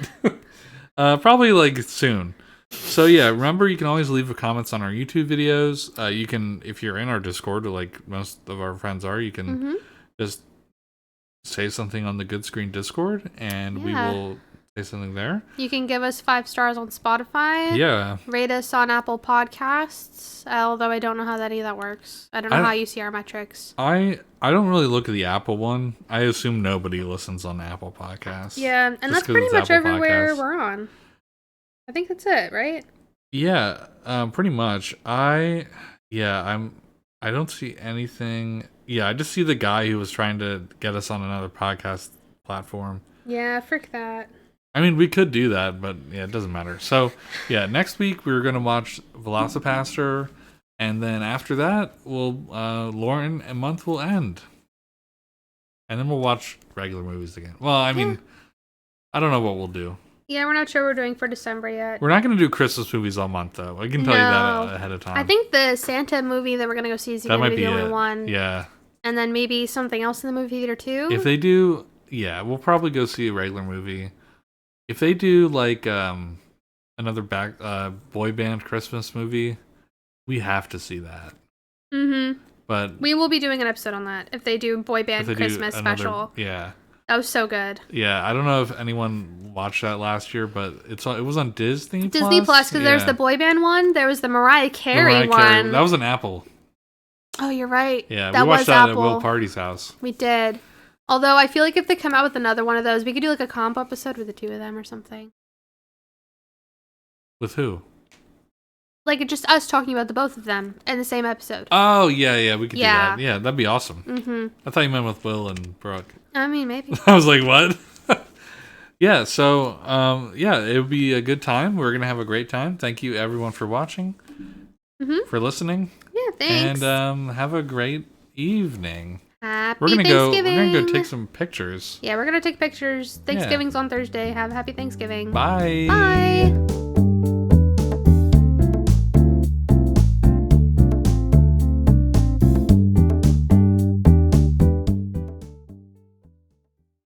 Speaker 1: Probably like soon. So yeah, remember you can always leave comments on our YouTube videos. You can, if you're in our Discord, like most of our friends are, you can just say something on the Good Screen Discord, and we will say something there.
Speaker 2: You can give us 5 stars on Spotify.
Speaker 1: Yeah.
Speaker 2: Rate us on Apple Podcasts. Although I don't know how any of that works. I don't know how you see our metrics.
Speaker 1: I don't really look at the Apple one. I assume nobody listens on Apple Podcasts.
Speaker 2: Yeah, and that's pretty much everywhere we're on. I think that's it, right?
Speaker 1: Yeah, pretty much. I don't see anything. Yeah, I just see the guy who was trying to get us on another podcast platform.
Speaker 2: Yeah, frick that.
Speaker 1: I mean, we could do that, but yeah, it doesn't matter. So, yeah, next week we're going to watch Velocapastor, and then after that, Lauren and month will end. And then we'll watch regular movies again. Well, I mean, I don't know what we'll do.
Speaker 2: Yeah, we're not sure what we're doing for December yet.
Speaker 1: We're not going to do Christmas movies all month, though. I can tell you that ahead of time.
Speaker 2: I think the Santa movie that we're going to go see is going to be the only one.
Speaker 1: Yeah.
Speaker 2: And then maybe something else in the movie theater, too.
Speaker 1: If they do, yeah, we'll probably go see a regular movie. If they do, like, another boy band Christmas movie, we have to see that. Mm-hmm. But
Speaker 2: we will be doing an episode on that if they do boy band Christmas special.
Speaker 1: Yeah.
Speaker 2: That was so good.
Speaker 1: Yeah, I don't know if anyone watched that last year, but it was on Disney+.
Speaker 2: Disney+, because there's the boy band one. There was the Mariah Carey one.
Speaker 1: That was an Apple.
Speaker 2: Oh, you're right.
Speaker 1: Yeah, we watched that at Will Party's house.
Speaker 2: We did. Although I feel like if they come out with another one of those, we could do like a comp episode with the 2 of them or something.
Speaker 1: With who?
Speaker 2: Like, just us talking about the both of them in the same episode.
Speaker 1: Oh, yeah, we could
Speaker 2: Yeah.
Speaker 1: do that. Yeah, that'd be awesome.
Speaker 2: Mm-hmm.
Speaker 1: I thought you meant with Will and Brooke.
Speaker 2: I mean, maybe.
Speaker 1: I was like, what? Yeah, so, it would be a good time. We're going to have a great time. Thank you, everyone, for watching, for listening.
Speaker 2: Yeah, thanks.
Speaker 1: And have a great evening.
Speaker 2: Happy
Speaker 1: We're
Speaker 2: Thanksgiving.
Speaker 1: gonna go take some pictures.
Speaker 2: Yeah, we're going to take pictures. Thanksgiving's on Thursday. Have a happy Thanksgiving.
Speaker 1: Bye.
Speaker 2: Bye.